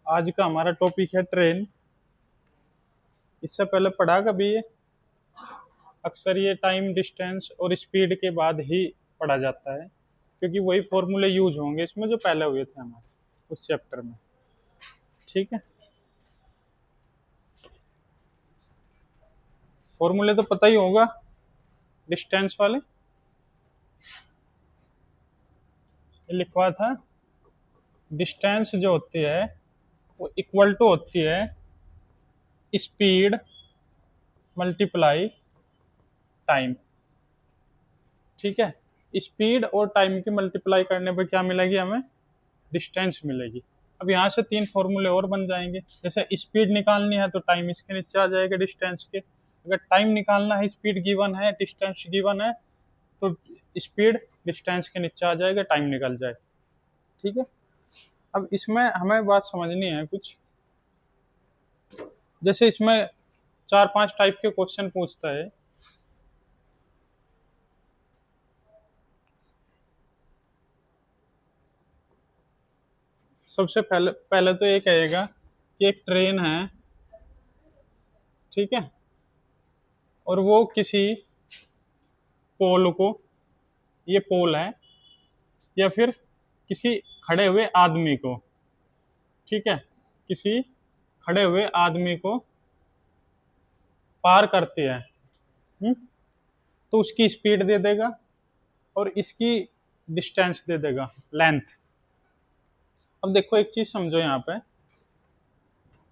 आज का हमारा टॉपिक है ट्रेन। इससे पहले पढ़ा कभी ये? अक्सर ये टाइम, डिस्टेंस और स्पीड के बाद ही पढ़ा जाता है, क्योंकि वही फॉर्मूले यूज होंगे इसमें जो पहले हुए थे हमारे उस चैप्टर में। ठीक है, फॉर्मूले तो पता ही होगा डिस्टेंस वाले। ये लिखवा था, डिस्टेंस जो होती है वो इक्वल टू होती है स्पीड मल्टीप्लाई टाइम। ठीक है, स्पीड और टाइम की मल्टीप्लाई करने पर क्या मिलेगी हमें? डिस्टेंस मिलेगी। अब यहाँ से तीन फॉर्मूले और बन जाएंगे। जैसे स्पीड निकालनी है तो टाइम इसके नीचे आ जाएगा डिस्टेंस के। अगर टाइम निकालना है, स्पीड गिवन है, डिस्टेंस गिवन है, तो स्पीड डिस्टेंस के नीचे आ जाएगा, टाइम निकल जाए। ठीक है, अब इसमें हमें बात समझनी है कुछ। जैसे इसमें 4-5 टाइप के क्वेश्चन पूछता है। सबसे पहले पहले तो ये कहेगा कि एक ट्रेन है, ठीक है, और वो किसी पोल को, ये पोल है, या फिर किसी खड़े हुए आदमी को, ठीक है, किसी खड़े हुए आदमी को पार करती है, तो उसकी स्पीड दे देगा और इसकी डिस्टेंस दे देगा, लेंथ। अब देखो एक चीज समझो यहाँ पे।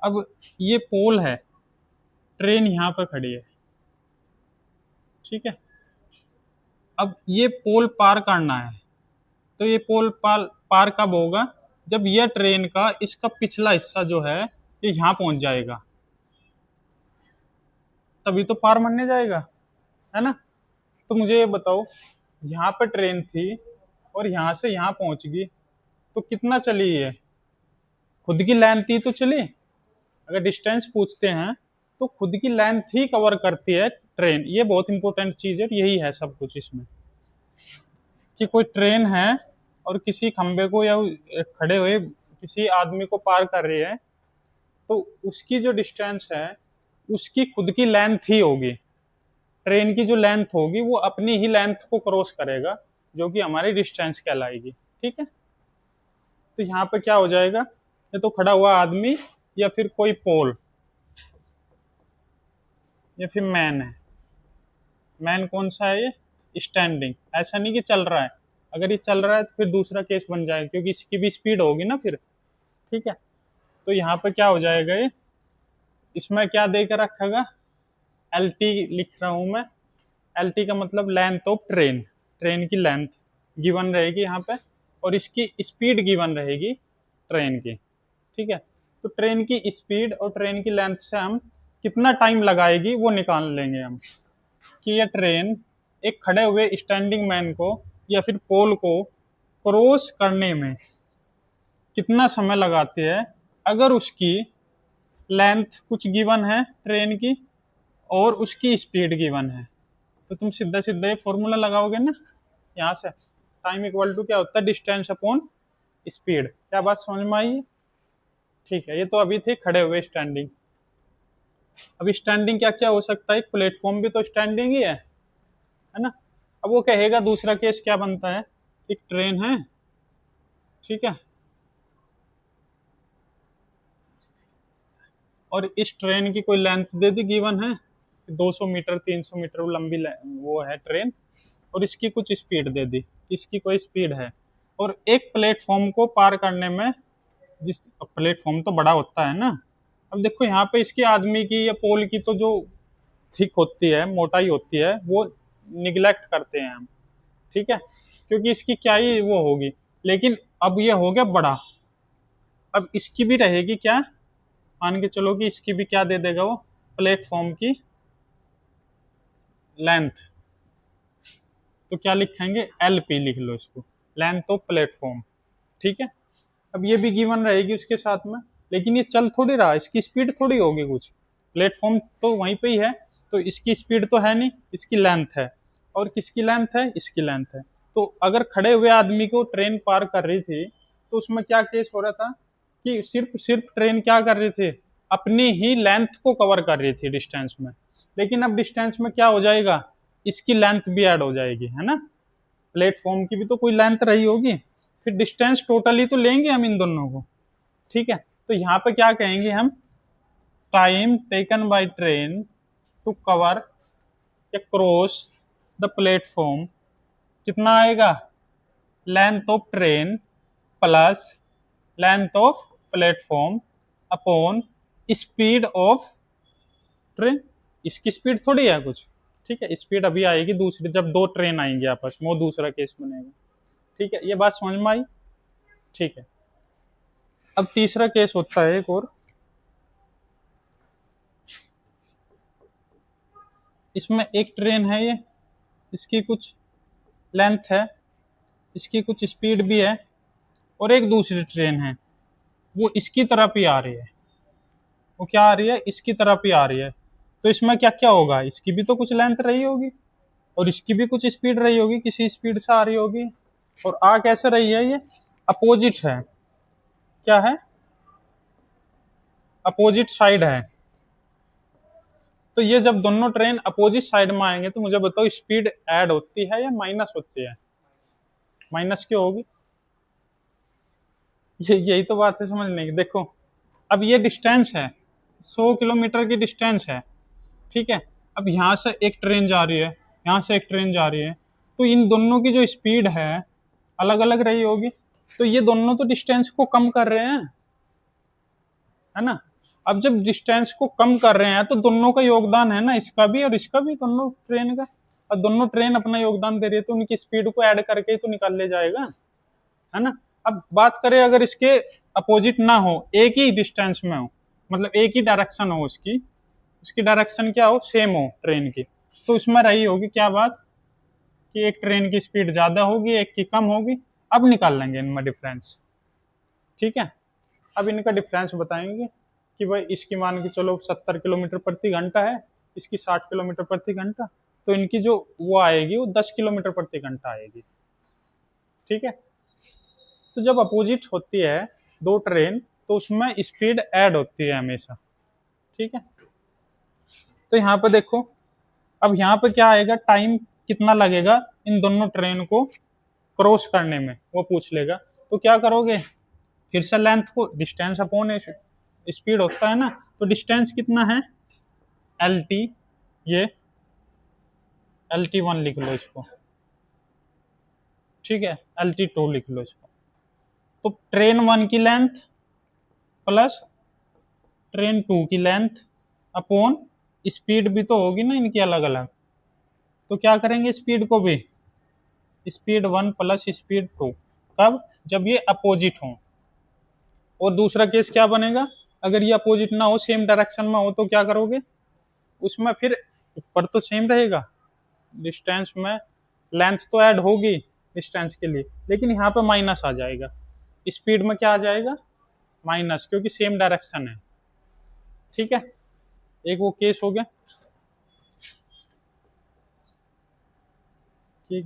अब ये पोल है, ट्रेन यहाँ पे खड़ी है, ठीक है। अब ये पोल पार करना है, तो ये पोल पार कब होगा? जब यह ट्रेन का इसका पिछला हिस्सा जो है ये यहाँ पहुंच जाएगा, तभी तो पार मानने जाएगा, है ना। तो मुझे ये बताओ, यहाँ पे ट्रेन थी और यहाँ से यहाँ पहुंच गई, तो कितना चली ये? खुद की लेंथ ही तो चली। अगर डिस्टेंस पूछते हैं तो खुद की लेंथ ही कवर करती है ट्रेन। ये बहुत इंपॉर्टेंट चीज है, यही है सब कुछ इसमें, कि कोई ट्रेन है और किसी खंबे को या खड़े हुए किसी आदमी को पार कर रही है, तो उसकी जो डिस्टेंस है उसकी खुद की लेंथ ही होगी। ट्रेन की जो लेंथ होगी वो अपनी ही लेंथ को क्रॉस करेगा, जो कि हमारी डिस्टेंस कहलाएगी। ठीक है, तो यहाँ पे क्या हो जाएगा? ये तो खड़ा हुआ आदमी या फिर कोई पोल या फिर मैन है। मैन कौन सा है? ये स्टैंडिंग। ऐसा नहीं कि चल रहा है, अगर ये चल रहा है तो फिर दूसरा केस बन जाएगा, क्योंकि इसकी भी स्पीड होगी ना फिर। ठीक है, तो यहाँ पे क्या हो जाएगा? ये इसमें क्या दे के रखेगा? एल टी लिख रहा हूं मैं। एल टी का मतलब लेंथ ऑफ ट्रेन। ट्रेन की लेंथ गिवन रहेगी यहाँ पे, और इसकी स्पीड गिवन रहेगी ट्रेन की। ठीक है, तो ट्रेन की स्पीड और ट्रेन की लेंथ से हम कितना टाइम लगाएगी वो निकाल लेंगे हम, कि यह ट्रेन एक खड़े हुए स्टैंडिंग मैन को या फिर पोल को क्रॉस करने में कितना समय लगाती है, अगर उसकी लेंथ कुछ गिवन है ट्रेन की और उसकी स्पीड गिवन है। तो तुम सीधा सीधा ये फॉर्मूला लगाओगे ना यहाँ से, टाइम इक्वल टू क्या होता है? Distance upon speed. क्या बात समझ में आई? ठीक है, ये तो अभी थे खड़े हुए स्टैंडिंग। अब स्टैंडिंग क्या क्या हो सकता है? एक प्लेटफॉर्म भी तो स्टैंडिंग ही है ना। अब वो कहेगा दूसरा केस क्या बनता है? एक ट्रेन है, ठीक है, और इस ट्रेन की कोई लेंथ दे दी गिवन है, 200 मीटर 300 मीटर वो लंबी वो है ट्रेन, और इसकी कुछ स्पीड दे दी, इसकी कोई स्पीड है, और एक प्लेटफॉर्म को पार करने में, जिस प्लेटफॉर्म तो बड़ा होता है ना। अब देखो यहाँ पे इसकी आदमी की या पोल की तो जो थिक होती है, मोटाई होती है, वो निगलेक्ट करते हैं हम, ठीक है, क्योंकि इसकी क्या ही वो होगी। लेकिन अब ये हो गया बड़ा, अब इसकी भी रहेगी क्या? मान के चलो कि इसकी भी क्या दे देगा वो? प्लेटफॉर्म की लेंथ। तो क्या लिखेंगे? एल पी लिख लो इसको, लेंथ ऑफ प्लेटफॉर्म। ठीक है, अब ये भी गिवन रहेगी उसके साथ में, लेकिन ये चल थोड़ी रहा, इसकी स्पीड थोड़ी होगी कुछ। प्लेटफॉर्म तो वहीं पे ही है, तो इसकी स्पीड तो है नहीं, इसकी लेंथ है। और किसकी लेंथ है? इसकी लेंथ है। तो अगर खड़े हुए आदमी को ट्रेन पार कर रही थी, तो उसमें क्या केस हो रहा था? कि सिर्फ सिर्फ ट्रेन क्या कर रही थी, अपनी ही लेंथ को कवर कर रही थी डिस्टेंस में। लेकिन अब डिस्टेंस में क्या हो जाएगा, इसकी लेंथ भी ऐड हो जाएगी, है ना, प्लेटफॉर्म की भी तो कोई लेंथ रही होगी, फिर डिस्टेंस टोटली तो लेंगे हम इन दोनों को। ठीक है, तो यहाँ पे क्या कहेंगे हम, time taken by train to cover या क्रॉस द प्लेटफॉर्म कितना आएगा, length of train plus length of platform upon speed of train. इसकी स्पीड थोड़ी है कुछ, ठीक है, स्पीड अभी आएगी दूसरी, जब दो ट्रेन आएंगी आपस में, वो दूसरा केस बनेगा। ठीक है, ये बात समझ में आई। ठीक है, अब तीसरा केस होता है एक और, इसमें एक ट्रेन है ये, इसकी कुछ लेंथ है, इसकी कुछ स्पीड भी है, और एक दूसरी ट्रेन है वो इसकी तरफ ही आ रही है, वो क्या आ रही है, इसकी तरफ ही आ रही है। तो इसमें क्या क्या होगा, इसकी भी तो कुछ लेंथ रही होगी और इसकी भी कुछ स्पीड रही होगी, किसी स्पीड से आ रही होगी, और आ कैसे रही है, ये अपोजिट है, क्या है, अपोजिट साइड है। तो ये जब दोनों ट्रेन अपोजिट साइड में आएंगे तो मुझे बताओ स्पीड ऐड होती है या माइनस होती है, माइनस क्यों होगी, ये यही तो बात है समझने की। देखो अब ये डिस्टेंस है, 100 किलोमीटर की डिस्टेंस है, ठीक है, अब यहाँ से एक ट्रेन जा रही है, यहाँ से एक ट्रेन जा रही है, तो इन दोनों की जो स्पीड है अलग अलग रही होगी, तो ये दोनों तो डिस्टेंस को कम कर रहे हैं, है ना। अब जब डिस्टेंस को कम कर रहे हैं तो दोनों का योगदान है ना, इसका भी और इसका भी, दोनों ट्रेन का, और दोनों ट्रेन अपना योगदान दे रही है तो उनकी स्पीड को ऐड करके ही तो निकाल ले जाएगा, है ना। अब बात करें अगर इसके अपोजिट ना हो, एक ही डिस्टेंस में हो, मतलब एक ही डायरेक्शन हो उसकी, उसकी डायरेक्शन क्या हो, सेम हो ट्रेन की, तो इसमें रही होगी क्या बात, कि एक ट्रेन की स्पीड ज्यादा होगी, एक की कम होगी। अब निकाल लेंगे इनमें डिफरेंस। ठीक है, अब इनका डिफरेंस बताएंगे कि भाई इसकी मान के चलो 70 किलोमीटर प्रति घंटा है, इसकी 60 किलोमीटर प्रति घंटा, तो इनकी जो वो आएगी वो 10 किलोमीटर प्रति घंटा आएगी। ठीक है, तो जब अपोजिट होती है दो ट्रेन तो उसमें स्पीड ऐड होती है हमेशा। ठीक है, तो यहाँ पे देखो, अब यहाँ पे क्या आएगा, टाइम कितना लगेगा इन दोनों ट्रेन को क्रॉस करने में, वो पूछ लेगा। तो क्या करोगे, फिर से लेंथ को डिस्टेंस अपॉन स्पीड होता है ना, तो डिस्टेंस कितना है, एल टी, ये LT1 लिख लो इसको, ठीक है, LT2 लिख लो इसको। तो ट्रेन 1 की लेंथ प्लस ट्रेन 2 की लेंथ अपॉन स्पीड भी तो होगी ना इनकी अलग अलग, तो क्या करेंगे स्पीड को भी, स्पीड 1 प्लस स्पीड 2, कब, जब ये अपोजिट हो। और दूसरा केस क्या बनेगा, अगर ये अपोजिट ना हो, सेम डायरेक्शन में हो, तो क्या करोगे, उसमें फिर ऊपर तो सेम रहेगा, डिस्टेंस में लेंथ तो ऐड होगी डिस्टेंस के लिए, लेकिन यहाँ पे माइनस आ जाएगा, स्पीड में क्या आ जाएगा, माइनस, क्योंकि सेम डायरेक्शन है। ठीक है, एक वो केस हो गया कि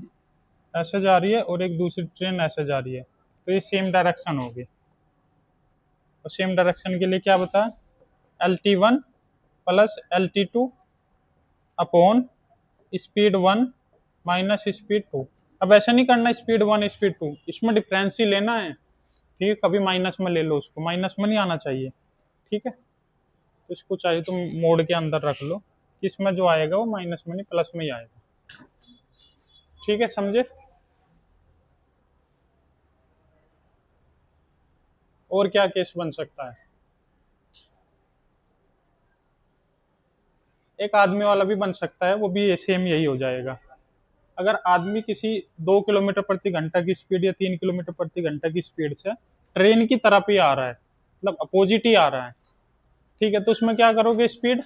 ऐसे जा रही है और एक दूसरी ट्रेन ऐसे जा रही है, तो ये सेम डायरेक्शन होगी, और सेम डायरेक्शन के लिए क्या बता, LT1 plus LT2 upon speed 1 minus speed 2। अब ऐसा नहीं करना स्पीड 1 स्पीड 2, इसमें डिफरेंस ही लेना है, ठीक है, कभी माइनस में ले लो उसको, माइनस में नहीं आना चाहिए। ठीक है, तो इसको चाहिए तुम मोड के अंदर रख लो कि इसमें जो आएगा वो माइनस में नहीं प्लस में ही आएगा। ठीक है, समझे। और क्या केस बन सकता है, एक आदमी वाला भी बन सकता है, वो भी सेम यही हो जाएगा। अगर आदमी किसी 2 किलोमीटर प्रति घंटा की स्पीड या 3 किलोमीटर प्रति घंटा की स्पीड से ट्रेन की तरफ ही आ रहा है, मतलब अपोजिट ही आ रहा है, ठीक है, तो उसमें क्या करोगे, स्पीड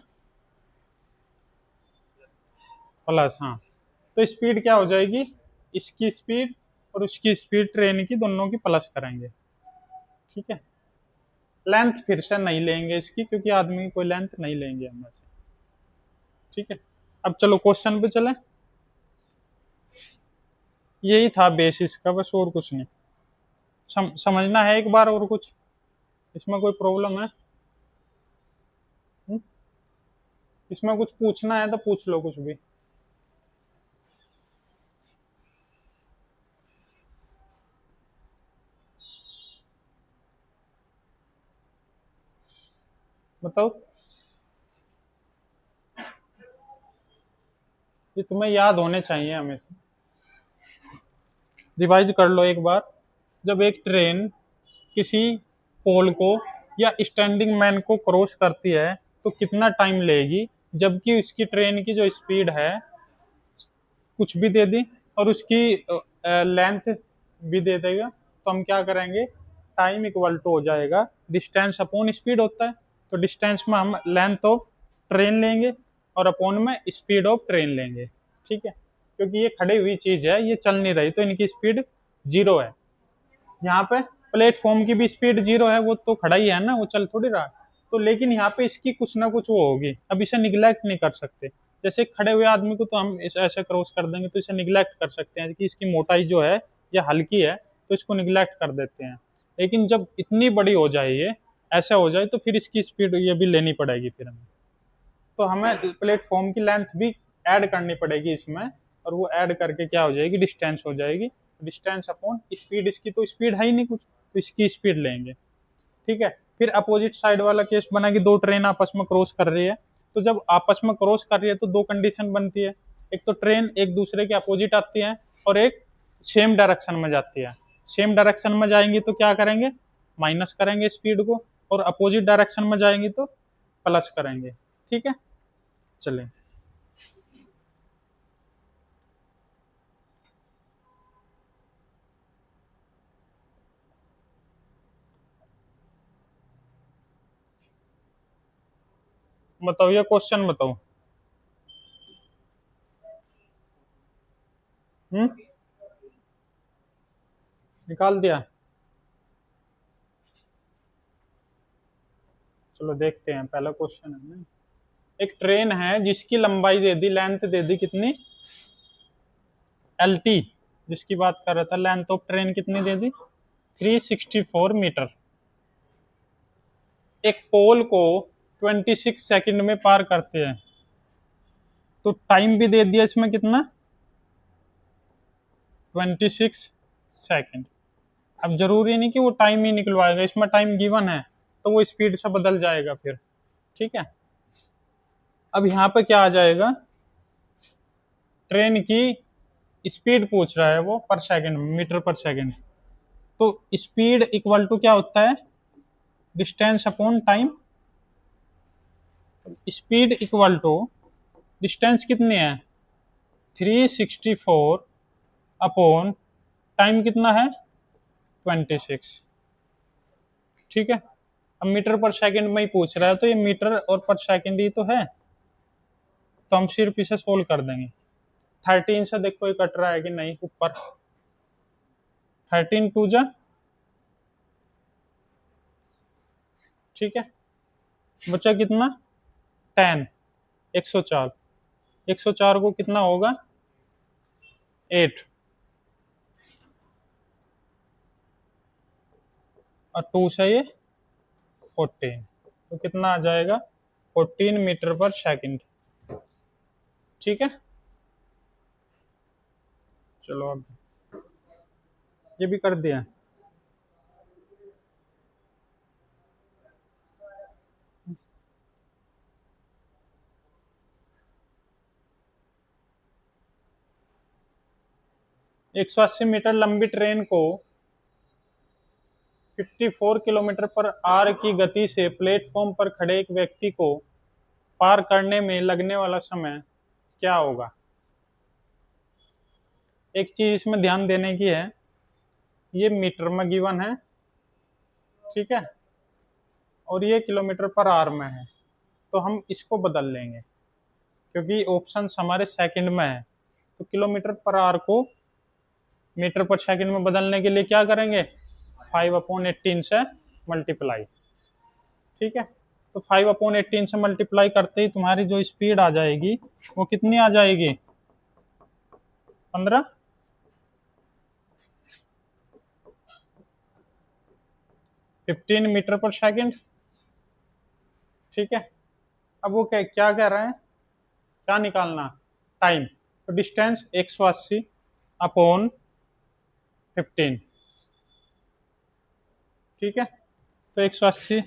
प्लस, हाँ, तो स्पीड क्या हो जाएगी, इसकी स्पीड और उसकी स्पीड ट्रेन की दोनों की प्लस करेंगे। ठीक है, लेंथ फिर से नहीं लेंगे इसकी, क्योंकि आदमी की कोई लेंथ नहीं लेंगे हम ऐसे। ठीक है, अब चलो क्वेश्चन पे चले, यही था बेसिस का, बस और कुछ नहीं, समझना है एक बार और कुछ। इसमें कोई प्रॉब्लम है? हम्म? इसमें कुछ पूछना है तो पूछ लो कुछ भी। बताओ। ये तुम्हें याद होने चाहिए हमेशा, रिवाइज कर लो एक बार। जब एक ट्रेन किसी पोल को या स्टैंडिंग मैन को क्रॉस करती है तो कितना टाइम लेगी, जबकि उसकी ट्रेन की जो स्पीड है कुछ भी दे दी और उसकी लेंथ भी दे देगा, तो हम क्या करेंगे, टाइम इक्वल टू हो जाएगा डिस्टेंस अपॉन स्पीड होता है, तो डिस्टेंस में हम लेंथ ऑफ ट्रेन लेंगे और अपॉन में स्पीड ऑफ ट्रेन लेंगे। ठीक है, क्योंकि ये खड़ी हुई चीज है, ये चल नहीं रही, तो इनकी स्पीड जीरो है। यहाँ पे प्लेटफॉर्म की भी स्पीड जीरो है, वो तो खड़ा ही है ना, वो चल थोड़ी रहा। तो लेकिन यहाँ पे इसकी कुछ ना कुछ वो होगी, अब इसे निग्लेक्ट नहीं कर सकते। जैसे खड़े हुए आदमी को तो हम ऐसे क्रॉस कर देंगे, तो इसे निग्लेक्ट कर सकते हैं कि इसकी मोटाई जो है या हल्की है, तो इसको निग्लेक्ट कर देते हैं। लेकिन जब इतनी बड़ी हो जाए, ये ऐसा हो जाए, तो फिर इसकी स्पीड ये भी लेनी पड़ेगी फिर हमें। तो हमें प्लेटफॉर्म की लेंथ भी ऐड करनी पड़ेगी इसमें, और वो ऐड करके क्या हो जाएगी, डिस्टेंस हो जाएगी। डिस्टेंस अपॉन स्पीड, इसकी तो स्पीड है ही नहीं कुछ, तो इसकी स्पीड लेंगे। ठीक है, फिर अपोजिट साइड वाला केस बना कि दो ट्रेन आपस में क्रॉस कर रही है। तो जब आपस में क्रॉस कर रही है तो दो कंडीशन बनती है, एक तो ट्रेन एक दूसरे के अपोजिट आती है और एक सेम डायरेक्शन में जाती है। सेम डायरेक्शन में जाएंगी तो क्या करेंगे, माइनस करेंगे स्पीड को, और अपोजिट डायरेक्शन में जाएंगी तो प्लस करेंगे। ठीक है, चलें। बताओ, ये क्वेश्चन बताओ। हम्म, निकाल दिया? चलो देखते हैं, पहला क्वेश्चन है ना। एक ट्रेन है जिसकी लंबाई दे दी, लेंथ दे दी कितनी, एल टी, जिसकी बात कर रहा था, लेंथ ऑफ ट्रेन कितनी दे दी, 364 मीटर। एक पोल को 26 सेकंड में पार करते हैं, तो टाइम भी दे दिया इसमें कितना, 26 सेकंड। अब जरूरी नहीं कि वो टाइम ही निकलवाएगा, इसमें टाइम गिवन है तो वो स्पीड से बदल जाएगा फिर। ठीक है, अब यहाँ पे क्या आ जाएगा, ट्रेन की स्पीड पूछ रहा है वो पर सेकंड, मीटर पर सेकंड। तो स्पीड इक्वल टू क्या होता है, distance upon time. Speed equal to distance कितनी है, 364 अपॉन टाइम कितना है, 26। ठीक है, अब मीटर पर सेकंड में ही पूछ रहा है, तो ये मीटर और पर सेकंड ही तो है, तो हम सिर्फ इसे सोल्व कर देंगे। 13 से देखो ये कट रहा है कि नहीं ऊपर, 13 टू जा, ठीक है, बचा कितना, 10, 104। 104 को कितना होगा, 8, और 2 से ये 14, तो कितना आ जाएगा, 14 मीटर पर सेकंड। ठीक है, चलो अब ये भी कर दिया। एक 180 मीटर लंबी ट्रेन को 54 किलोमीटर पर आवर की गति से प्लेटफॉर्म पर खड़े एक व्यक्ति को पार करने में लगने वाला समय क्या होगा। एक चीज इसमें ध्यान देने की है, ये मीटर में गिवन है, ठीक है, और ये किलोमीटर पर आवर में है, तो हम इसको बदल लेंगे क्योंकि ऑप्शन हमारे सेकंड में है। तो किलोमीटर पर आवर को मीटर पर सेकंड में बदलने के लिए क्या करेंगे, 5/18 से मल्टीप्लाई। ठीक है, तो 5/18 से मल्टीप्लाई करते ही तुम्हारी जो स्पीड आ जाएगी वो कितनी आ जाएगी, 15। 15 मीटर पर सेकंड। ठीक है, अब वो क्या क्या कह रहा है, क्या निकालना, टाइम। तो डिस्टेंस 180 अपॉन 15। ठीक है, तो 180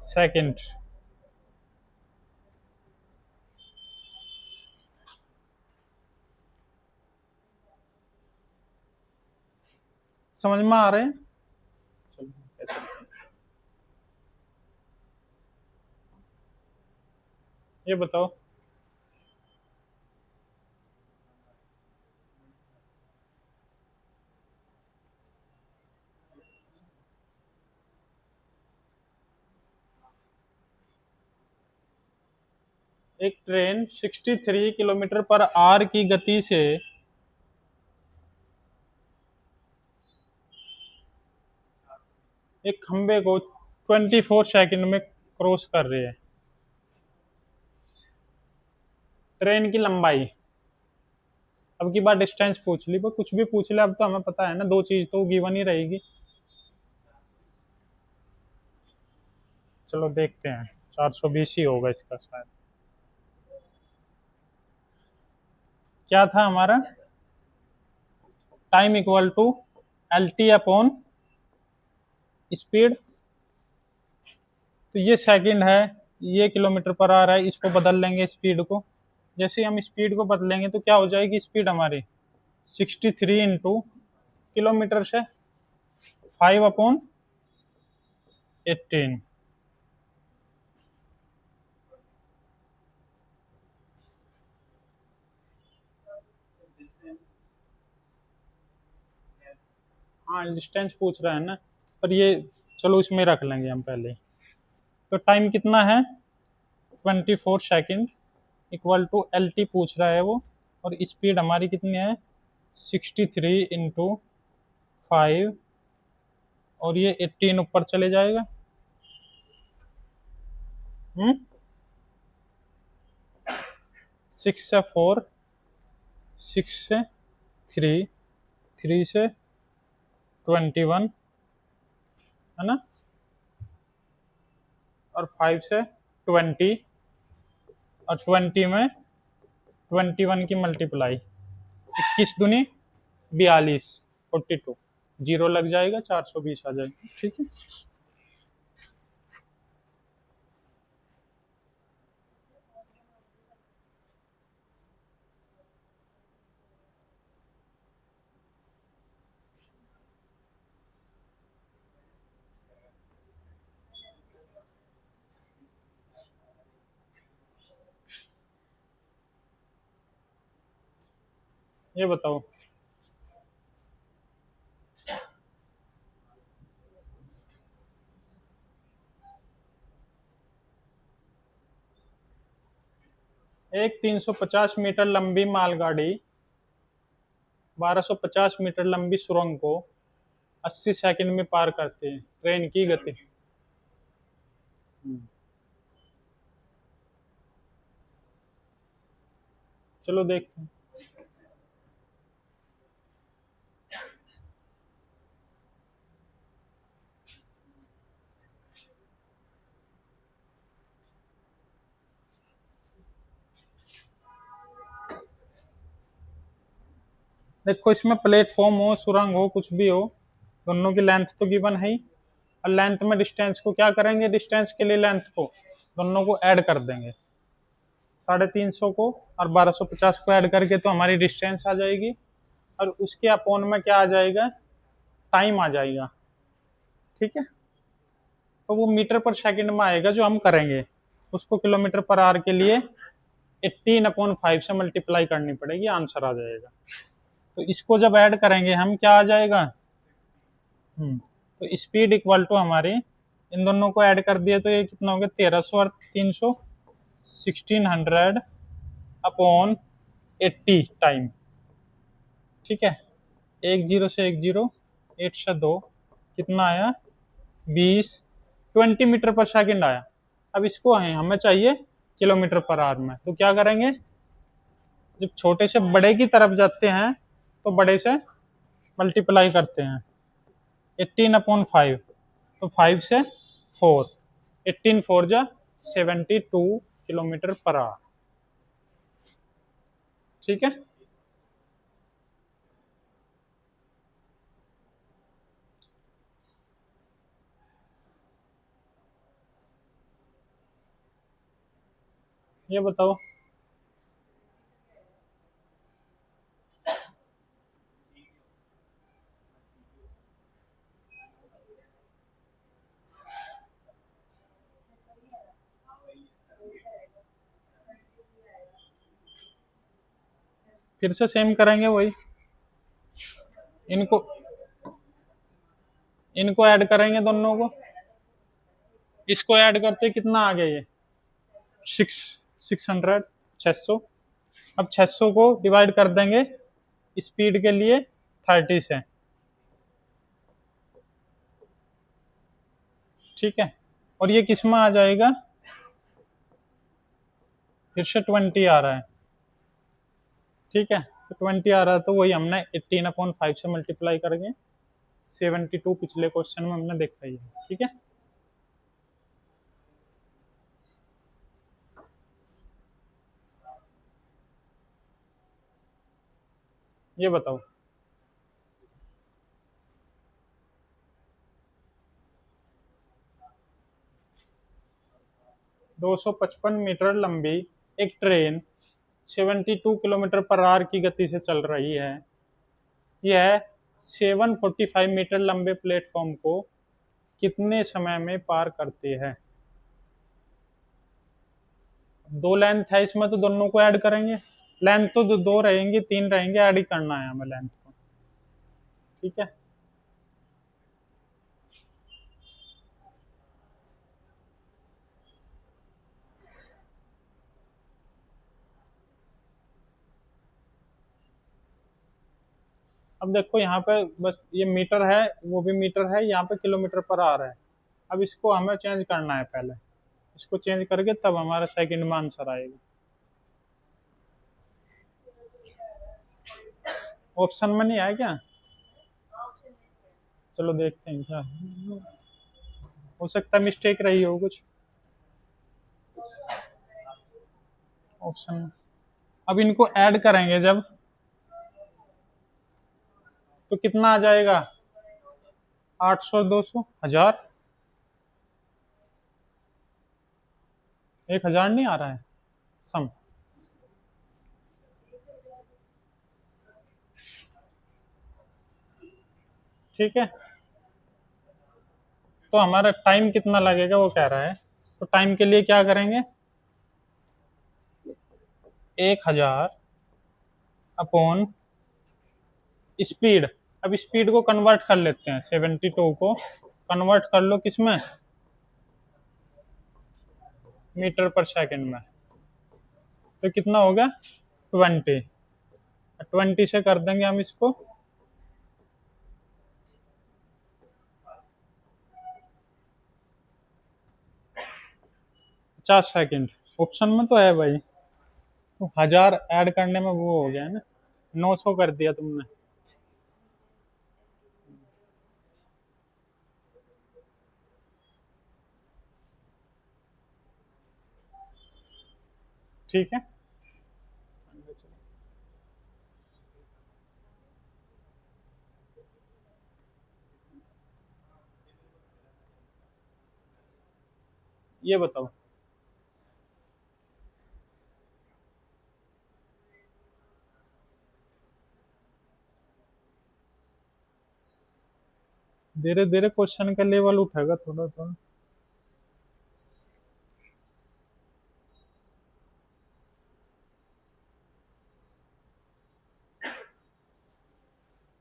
सेकंड। समझ में आ रहे हैं? चलो कैसे, ये बताओ। एक ट्रेन 63 किलोमीटर पर आवर की गति से एक खंबे को 24 सेकंड में क्रॉस कर रही है। ट्रेन की लंबाई, अब की बार डिस्टेंस पूछ ली, पर कुछ भी पूछ ले अब तो हमें पता है ना, दो चीज तो गिवन ही रहेगी। चलो देखते हैं, 420 ही होगा इसका शायद। क्या था हमारा, time equal to L T upon speed. तो ये सेकंड है, ये किलोमीटर पर आ रहा है, इसको बदल लेंगे स्पीड को। जैसे ही हम स्पीड को बदलेंगे तो क्या हो जाएगी स्पीड हमारी, 63 इंटू किलोमीटर से 5/18। हाँ डिस्टेंस पूछ रहा है ना, पर ये चलो इसमें रख लेंगे हम पहले ही। तो टाइम कितना है, 24 second equal to L T पूछ रहा है वो, और स्पीड हमारी कितनी है, 63 इंटू 5, और ये 18 ऊपर चले जाएगा। 6 से 4, 6 से 3, 3 से 21 है ना, और 5 से 20, और 20 में 21 की मल्टीप्लाई, 21 दूनी 42, 42, जीरो लग जाएगा, 420 आ जाएगा। ठीक है, ये बताओ। एक 350 मीटर लंबी मालगाड़ी 1250 मीटर लंबी सुरंग को 80 सेकंड में पार करते हैं, ट्रेन की गति। चलो देखते हैं। देखो इसमें प्लेटफॉर्म हो, सुरंग हो, कुछ भी हो, दोनों की लेंथ तो गिवन है ही, और लेंथ में डिस्टेंस को क्या करेंगे, डिस्टेंस के लिए लेंथ को दोनों को ऐड कर देंगे, 350 को और 1250 को ऐड करके तो हमारी डिस्टेंस आ जाएगी, और उसके अपोन में क्या आ जाएगा, टाइम आ जाएगा। ठीक है, तो वो मीटर पर सेकंड में आएगा जो हम करेंगे, उसको किलोमीटर पर आवर के लिए 18/5 से मल्टीप्लाई करनी पड़ेगी, आंसर आ जाएगा। तो इसको जब ऐड करेंगे हम, क्या आ जाएगा, तो स्पीड इक्वल टू हमारी, इन दोनों को ऐड कर दिया तो ये कितना हो गया, 1300 और 300, 1600/80 टाइम। ठीक है, 10 से 10, 8 से 2, कितना आया, 20, 20 मीटर पर सेकंड आया। अब इसको है हमें चाहिए किलोमीटर पर आवर में, तो क्या करेंगे, जब छोटे से बड़े की तरफ जाते हैं तो बड़े से मल्टीप्लाई करते हैं। 18/5, तो 5 से 4, 18 4 जा 72 किलोमीटर पर आवर। ठीक है, ये बताओ। फिर से सेम करेंगे वही, इनको इनको ऐड करेंगे दोनों को। इसको ऐड करते कितना आ गया ये 600 600। अब 600 को डिवाइड कर देंगे स्पीड के लिए 30 से। ठीक है, और ये किस में आ जाएगा, फिर से 20 आ रहा है। ठीक है, तो 20 आ रहा है तो वही हमने 18/5 से मल्टीप्लाई करेंगे। 72 पिछले क्वेश्चन में हमने देखा ही है। ठीक है, ये बताओ। 255 मीटर लंबी एक ट्रेन 72 किलोमीटर पर आवर की गति से चल रही है। यह 745 मीटर लंबे प्लेटफॉर्म को कितने समय में पार करती है। दो लेंथ है इसमें, तो दोनों को ऐड करेंगे। लेंथ तो दो रहेंगी, तीन रहेंगे, ऐड ही करना है हमें लेंथ को। ठीक है, अब देखो यहाँ पे बस ये मीटर है, वो भी मीटर है, यहाँ पे किलोमीटर पर आ रहा है। अब इसको हमें चेंज करना है पहले, इसको चेंज करके तब हमारा सेकंड में आंसर आएगा। ऑप्शन में नहीं आया क्या? चलो देखते हैं क्या, हो सकता है मिस्टेक रही हो कुछ ऑप्शन में। अब इनको ऐड करेंगे जब, तो कितना आ जाएगा, 800 200 1000। 1000 नहीं आ रहा है सम। ठीक है, तो हमारा टाइम कितना लगेगा वो कह रहा है, तो टाइम के लिए क्या करेंगे, 1000 अपॉन स्पीड। अब स्पीड को कन्वर्ट कर लेते हैं, 72 को कन्वर्ट कर लो किसमें, मीटर पर सेकंड में। तो कितना होगा 20, 20 से कर देंगे हम इसको 50 सेकंड। ऑप्शन में तो है भाई, तो 1000 ऐड करने में वो हो गया है ना, 900 कर दिया तुमने। ठीक है, ये बताओ। धीरे धीरे क्वेश्चन का लेवल उठेगा थोड़ा थोड़ा।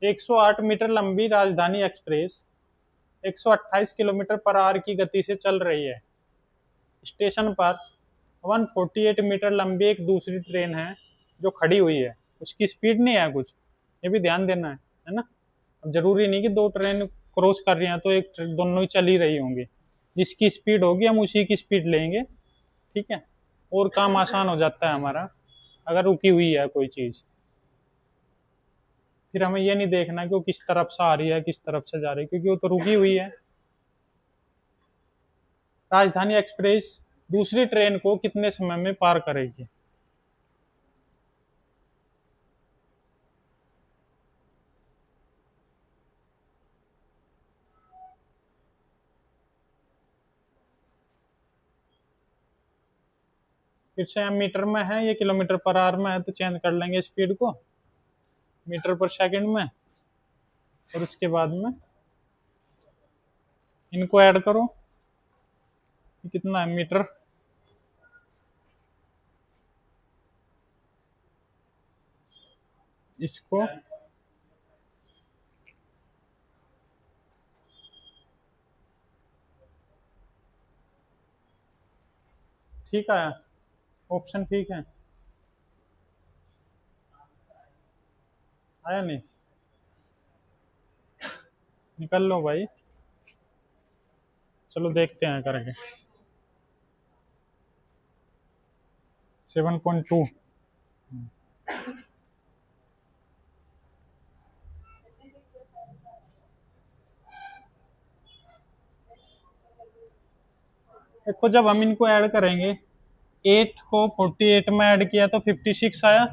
एक 108 मीटर लंबी राजधानी एक्सप्रेस 128 किलोमीटर पर आवर की गति से चल रही है। स्टेशन पर 148 मीटर लंबी एक दूसरी ट्रेन है जो खड़ी हुई है, उसकी स्पीड नहीं है कुछ, ये भी ध्यान देना है ना। अब जरूरी नहीं कि दो ट्रेन क्रॉस कर रही हैं तो एक दोनों ही चल ही रही होंगी, जिसकी स्पीड होगी हम उसी की स्पीड लेंगे। ठीक है, और काम आसान हो जाता है हमारा। अगर रुकी हुई है कोई चीज, फिर हमें ये नहीं देखना कि वो किस तरफ से आ रही है किस तरफ से जा रही है, क्योंकि वो तो रुकी हुई है। राजधानी एक्सप्रेस दूसरी ट्रेन को कितने समय में पार करेगी? फिर से हम मीटर में है, ये किलोमीटर पर आवर में है, तो चेंज कर लेंगे स्पीड को मीटर पर सेकंड में, और उसके बाद में इनको ऐड करो, ये कितना है मीटर। इसको ठीक है, ऑप्शन ठीक है, आया नहीं? निकल लो भाई, चलो देखते हैं करके। 7.2। देखो जब हम इनको ऐड करेंगे, 8 को 48 में ऐड किया तो 56 आया,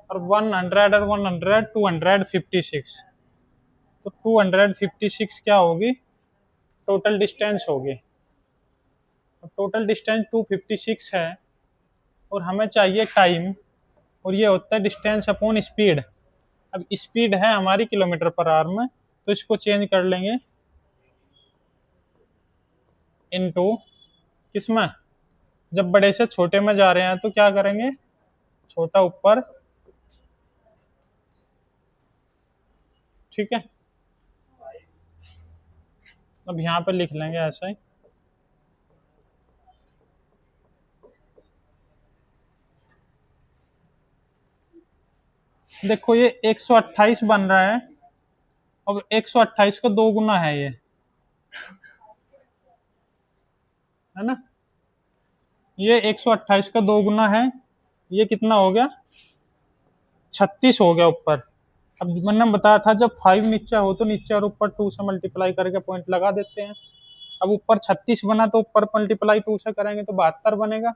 और 100 और 100 256, तो 256 क्या होगी, टोटल डिस्टेंस होगी। टोटल डिस्टेंस 256 है, और हमें चाहिए टाइम, और ये होता है डिस्टेंस अपॉन स्पीड। अब स्पीड है हमारी किलोमीटर पर आवर में, तो इसको चेंज कर लेंगे इनटू किसमें, जब बड़े से छोटे में जा रहे हैं तो क्या करेंगे, छोटा ऊपर, ठीक है। अब यहाँ पे लिख लेंगे ऐसा ही। देखो ये 128 बन रहा है, अब 128 का 2 गुना है ये, है ना, ये 128 का 2 गुना है, ये कितना हो गया, 36 हो गया ऊपर। अब मैंने बताया था जब 5 नीचे हो तो नीचे और ऊपर 2 से मल्टीप्लाई करके पॉइंट लगा देते हैं। अब ऊपर 36 बना तो ऊपर मल्टीप्लाई 2 से करेंगे तो 72 बनेगा।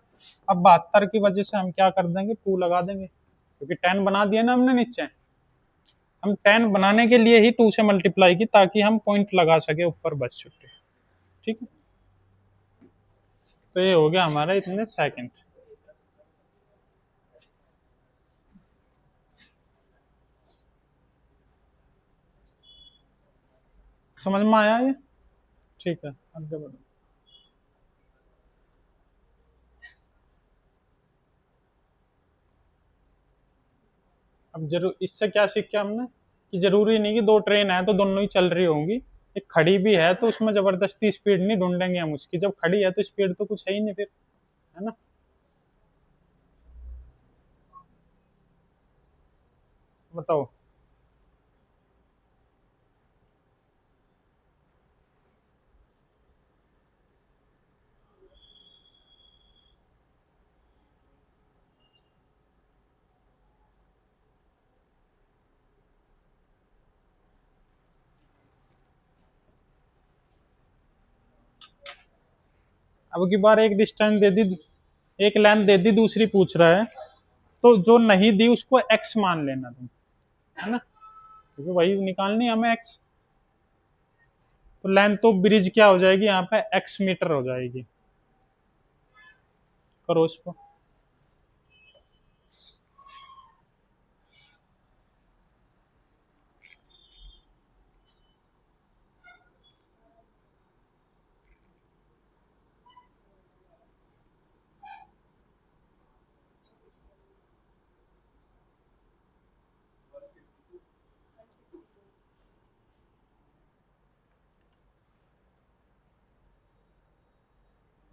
अब 72 की वजह से हम क्या कर देंगे, 2 लगा देंगे, क्योंकि 10 बना दिया ना हमने नीचे। हम 10 बनाने के लिए ही 2 से मल्टीप्लाई की, ताकि हम पॉइंट लगा सके ऊपर बच चुके, ठीक है। तो ये हो गया हमारा इतने सेकंड। समझ में आया ये? ठीक है, आगे बढ़ो। अब जरूर इससे क्या सीखा हमने, कि जरूरी नहीं कि 2 ट्रेन है तो दोनों ही चल रही होंगी। एक खड़ी भी है तो उसमें जबरदस्ती स्पीड नहीं ढूंढेंगे हम उसकी, जब खड़ी है तो स्पीड तो कुछ है ही नहीं फिर, है ना। बताओ। अब की बार एक डिस्टेंस दे दी, एक लेंथ दे दी, दूसरी पूछ रहा है, तो जो नहीं दी उसको एक्स मान लेना तुम, है ना, क्योंकि वही निकालनी है हमें एक्स। तो लेंथ तो ब्रिज क्या हो जाएगी यहाँ पे, एक्स मीटर हो जाएगी। करो उसको।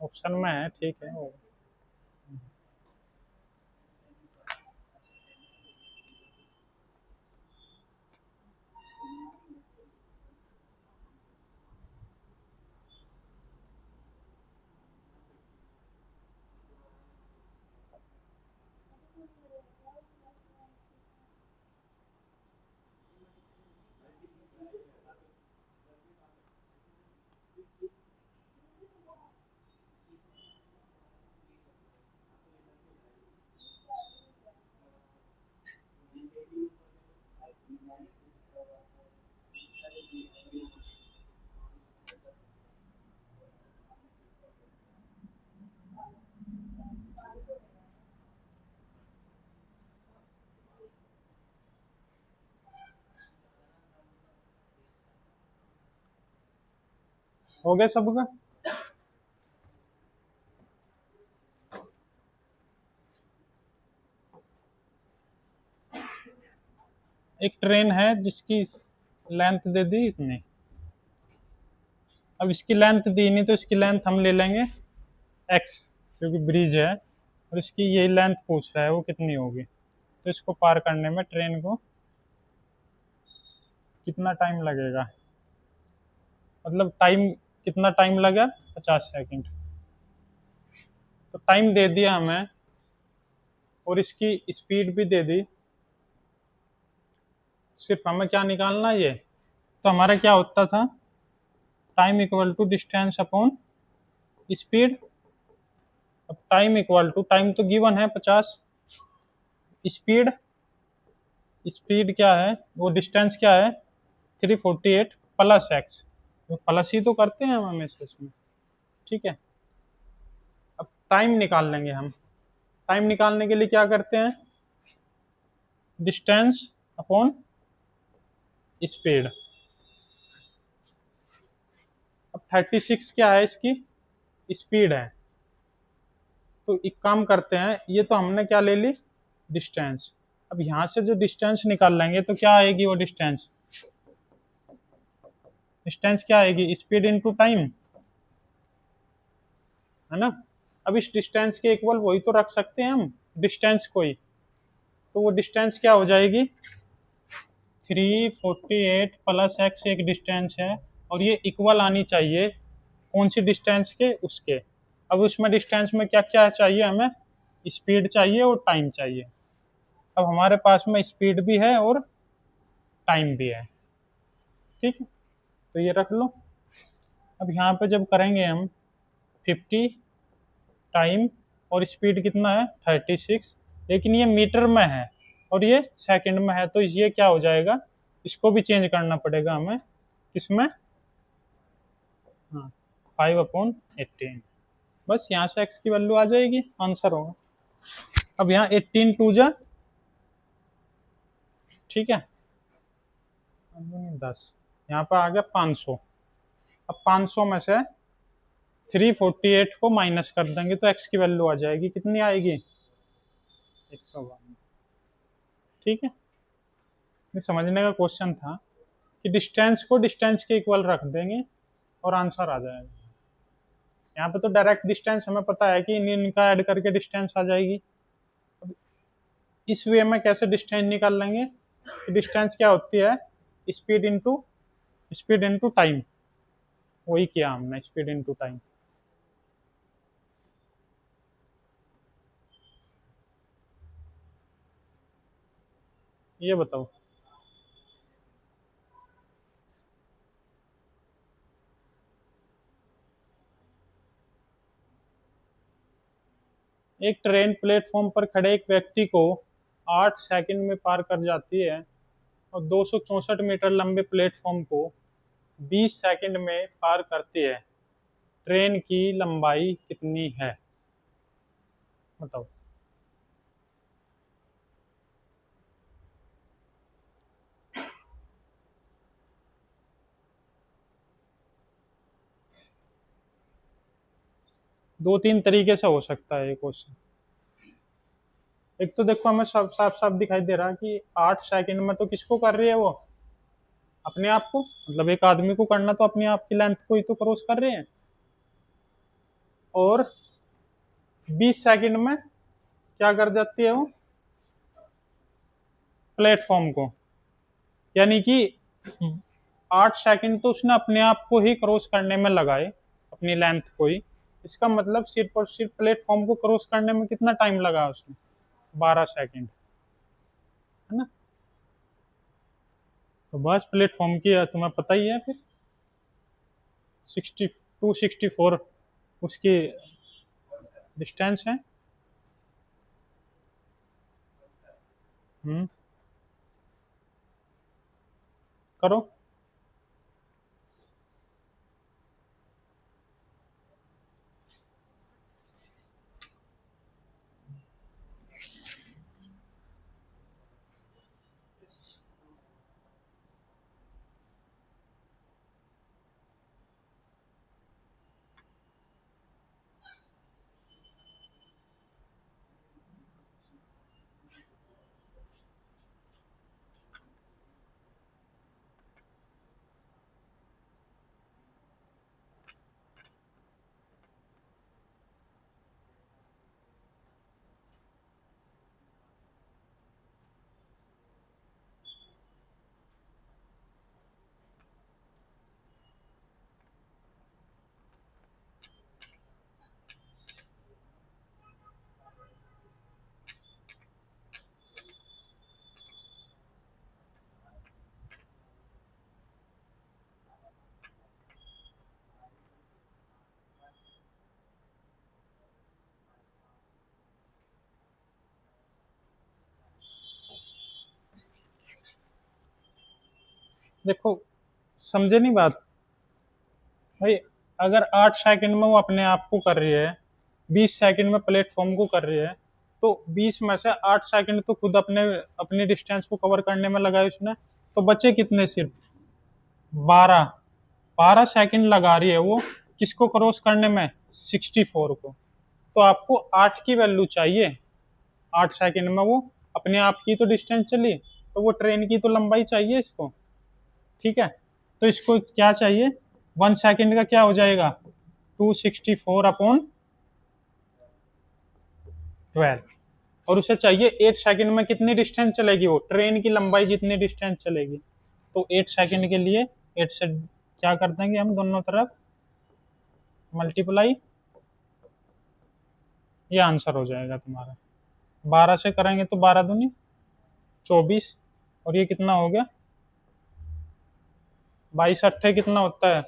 ऑप्शन में है, ठीक है। हो गया सबका? एक ट्रेन है जिसकी लेंथ दे दी इतनी, अब इसकी लेंथ दी नहीं तो इसकी लेंथ हम ले लेंगे एक्स, क्योंकि ब्रिज है, और इसकी ये लेंथ पूछ रहा है वो कितनी होगी। तो इसको पार करने में ट्रेन को कितना टाइम लगेगा, मतलब टाइम कितना टाइम लगा, 50 सेकंड। तो टाइम दे दिया हमें और इसकी स्पीड भी दे दी, सिर्फ हमें क्या निकालना है ये। तो हमारा क्या होता था, time equal to distance upon speed. अब टाइम इक्वल टू, टाइम तो गिवन है 50, स्पीड, स्पीड क्या है, वो डिस्टेंस क्या है 348 प्लस एक्स, तो प्लस ही तो करते हैं हम हमेशा इसमें, ठीक है। अब टाइम निकाल लेंगे हम, टाइम निकालने के लिए क्या करते हैं, डिस्टेंस अपॉन स्पीड। अब 36 क्या है, इसकी स्पीड है, तो एक काम करते हैं, ये तो हमने क्या ले ली, डिस्टेंस। अब यहां से जो डिस्टेंस निकाल लेंगे तो क्या आएगी वो डिस्टेंस, डिस्टेंस क्या आएगी, स्पीड इनटू टाइम, है ना। अब इस डिस्टेंस के इक्वल वही तो रख सकते हैं हम, डिस्टेंस कोई, तो वो डिस्टेंस क्या हो जाएगी, 348 प्लस एक्स एक डिस्टेंस है, और ये इक्वल आनी चाहिए कौन सी डिस्टेंस के, उसके। अब उसमें डिस्टेंस में क्या क्या चाहिए हमें, स्पीड चाहिए और टाइम चाहिए। अब हमारे पास में स्पीड भी है और टाइम भी है, ठीक है, तो ये रख लो। अब यहाँ पे जब करेंगे हम 50, टाइम और स्पीड कितना है 36, लेकिन ये मीटर में है और ये सेकंड में है, तो ये क्या हो जाएगा, इसको भी चेंज करना पड़ेगा हमें, किसमें, हाँ 5/18। बस यहाँ से x की वैल्यू आ जाएगी, आंसर होगा। अब यहाँ 18 टू जा, ठीक है, 10, यहाँ पर आ गया 500। अब 500 में से 348 को माइनस कर देंगे तो x की वैल्यू आ जाएगी, कितनी आएगी, 152, ठीक है। ये समझने का क्वेश्चन था कि डिस्टेंस को डिस्टेंस के इक्वल रख देंगे और आंसर आ जाएगा। यहाँ पे तो डायरेक्ट डिस्टेंस हमें पता है कि इनका ऐड करके डिस्टेंस आ जाएगी। अब इस वे में कैसे डिस्टेंस निकाल लेंगे, डिस्टेंस क्या होती है, स्पीड इनटू टाइम, वही किया हमने, स्पीड इनटू टाइम। ये बताओ, एक ट्रेन प्लेटफॉर्म पर खड़े एक व्यक्ति को 8 सेकंड में पार कर जाती है और 264 मीटर लंबे प्लेटफॉर्म को 20 सेकंड में पार करती है, ट्रेन की लंबाई कितनी है, बताओ। दो तीन तरीके से हो सकता है ये क्वेश्चन। एक तो देखो हमें सब साफ साफ दिखाई दे रहा है कि 8 सेकंड में तो किसको कर रही है वो, अपने आप को, मतलब एक आदमी को करना तो अपने आप की लेंथ को ही तो क्रॉस कर रहे हैं। और 20 सेकंड में क्या कर जाती है वो, प्लेटफॉर्म को, यानी कि 8 सेकंड तो उसने अपने आप को ही क्रॉस करने में लगाए, अपनी लेंथ को ही। इसका मतलब सिर्फ और सिर्फ प्लेटफॉर्म को क्रॉस करने में कितना टाइम लगा उसने, 12 सेकंड, है ना। तो बस प्लेटफॉर्म की तुम्हें पता ही है फिर, 64 उसकी डिस्टेंस है। हम्म, करो। देखो, समझे नहीं बात भाई? अगर 8 सेकंड में वो अपने आप को कर रही है, 20 सेकंड में प्लेटफॉर्म को कर रही है, तो 20 में से 8 सेकंड तो खुद अपने अपनी डिस्टेंस को कवर करने में लगाए उसने, तो बचे कितने? सिर्फ 12। 12 सेकंड लगा रही है वो किसको क्रॉस करने में? 64 को। तो आपको 8 की वैल्यू चाहिए। 8 सेकंड में वो अपने आप की तो डिस्टेंस चली, तो वो ट्रेन की तो लंबाई चाहिए इसको। ठीक है, तो इसको क्या चाहिए? 1 सेकंड का क्या हो जाएगा? 264/12। और उसे चाहिए 8 सेकंड में कितनी डिस्टेंस चलेगी? वो ट्रेन की लंबाई जितनी डिस्टेंस चलेगी। तो 8 सेकंड के लिए 8 से क्या कर देंगे हम, दोनों तरफ मल्टीप्लाई, ये आंसर हो जाएगा तुम्हारा। 12 से करेंगे तो 12 दूनी 24, और ये कितना हो गया? 22 अट्ठे कितना होता है?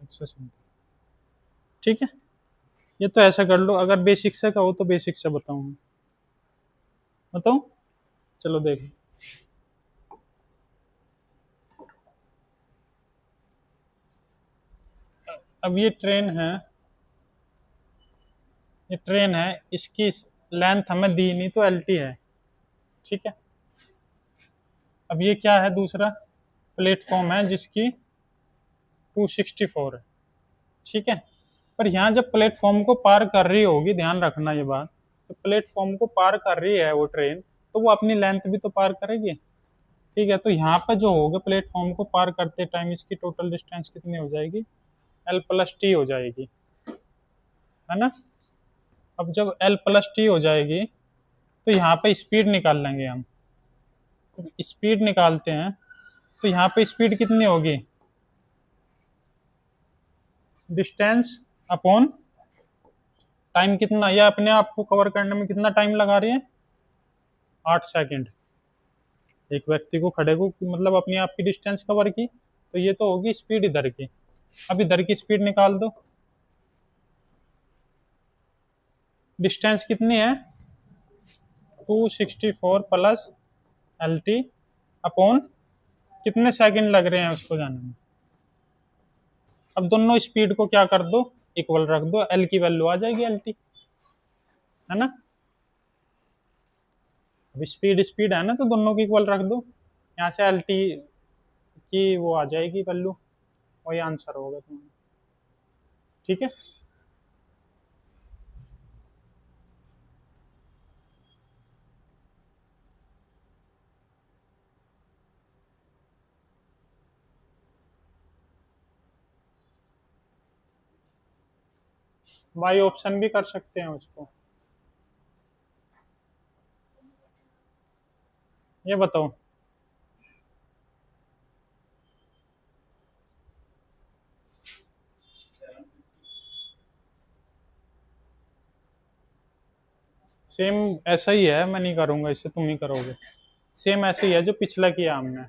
170। ठीक है, ये तो ऐसा कर लो। अगर बेसिक से कहो तो बेसिक से बताऊँ? बताऊँ? चलो देखो। अब ये ट्रेन है, इसकी लेंथ हमें दी नहीं तो एल टी है। ठीक है, अब ये क्या है? दूसरा प्लेटफॉर्म है जिसकी 264 है। ठीक है, पर यहाँ जब प्लेटफॉर्म को पार कर रही होगी, ध्यान रखना ये बात, तो प्लेटफॉर्म को पार कर रही है वो ट्रेन, तो वो अपनी लेंथ भी तो पार करेगी। ठीक है, तो यहाँ पर जो होगा प्लेटफॉर्म को पार करते टाइम इसकी टोटल डिस्टेंस कितनी हो जाएगी? L+T हो जाएगी, है ना? अब जब L+T हो जाएगी तो यहाँ पे स्पीड निकाल लेंगे हम। स्पीड निकालते हैं तो यहाँ पे स्पीड कितनी होगी? डिस्टेंस अपॉन टाइम कितना, या अपने आप को कवर करने में कितना टाइम लगा रही है? 8 सेकंड। एक व्यक्ति को खड़े को मतलब अपनी आप की डिस्टेंस कवर की, तो ये तो होगी स्पीड इधर की। अब इधर की स्पीड निकाल दो। डिस्टेंस कितनी है? 264 + LT अपॉन कितने सेकंड लग रहे हैं उसको जाने में। अब दोनों स्पीड को क्या कर दो? इक्वल रख दो, एल की वैल्यू आ जाएगी LT, है ना? अब स्पीड स्पीड है ना, तो दोनों की इक्वल रख दो, यहाँ से LT की वो आ जाएगी वैल्यू, वही आंसर होगा तुम्हारा। ठीक है, बाई ऑप्शन भी कर सकते हैं उसको। ये बताओ, सेम ऐसा ही है, मैं नहीं करूंगा इसे, तुम ही करोगे। सेम ऐसे ही है जो पिछला किया हमने।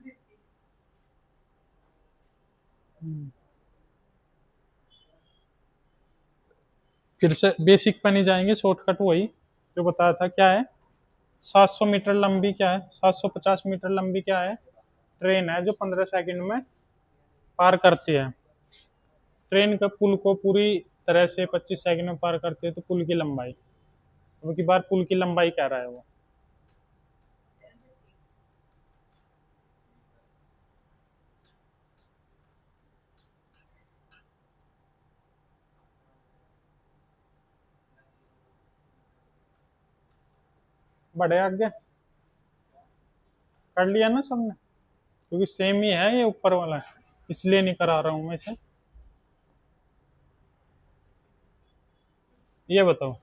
फिर से बेसिक पे नहीं जाएंगे, शॉर्टकट वही जो बताया था। क्या है? 700 मीटर लंबी, क्या है, 750 मीटर लंबी क्या है? ट्रेन है जो 15 सेकंड में पार करती है। ट्रेन का पुल को पूरी तरह से 25 सेकंड में पार करती है, तो पुल की लंबाई, अब की बार पुल की लंबाई कह रहा है वो। बढ़े आगे, कर लिया ना सबने? क्योंकि सेम ही है ये ऊपर वाला, इसलिए नहीं करा रहा हूं मैं इसे। ये बताओ,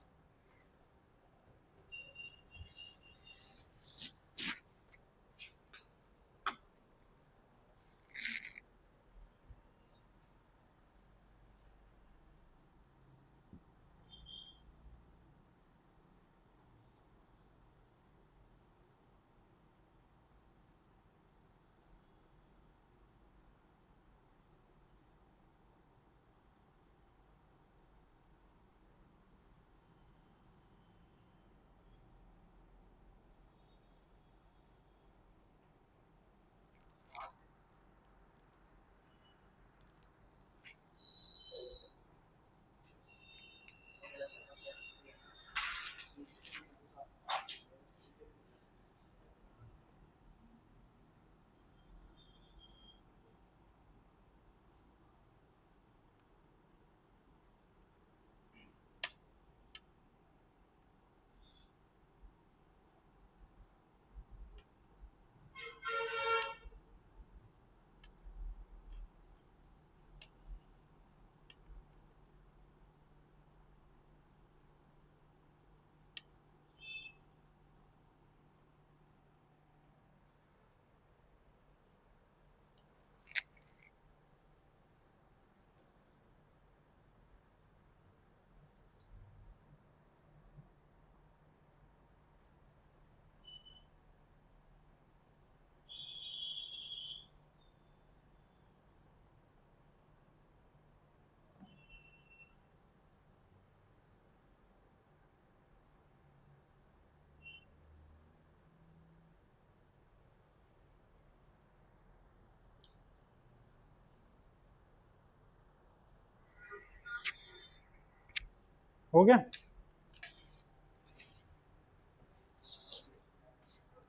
हो गया।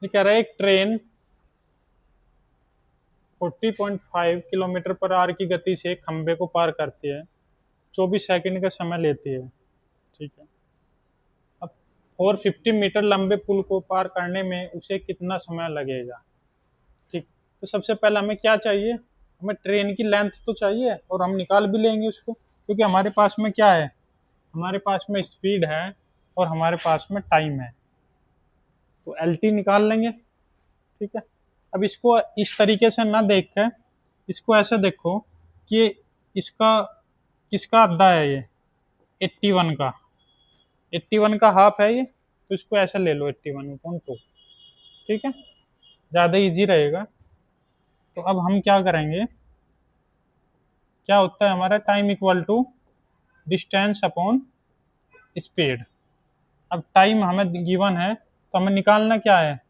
ये कह रहा है एक ट्रेन 40.5 किलोमीटर पर आवर की गति से खंबे को पार करती है, 24 सेकंड का समय लेती है। ठीक है, अब 450 मीटर लंबे पुल को पार करने में उसे कितना समय लगेगा। ठीक, तो सबसे पहले हमें क्या चाहिए, हमें ट्रेन की लेंथ तो चाहिए, और हम निकाल भी लेंगे उसको, क्योंकि हमारे पास में क्या है, हमारे पास में स्पीड है और हमारे पास में टाइम है, तो एल टी निकाल लेंगे। ठीक है, अब इसको इस तरीके से ना देख कर इसको ऐसे देखो कि इसका किसका अद्धा है, ये 81 का, 81 का हाफ है ये, तो इसको ऐसे ले लो 81/2। ठीक है, ज़्यादा इजी रहेगा। तो अब हम क्या करेंगे, क्या होता है हमारा time equal to distance upon speed. अब टाइम हमें गिवन है तो हमें निकालना क्या है,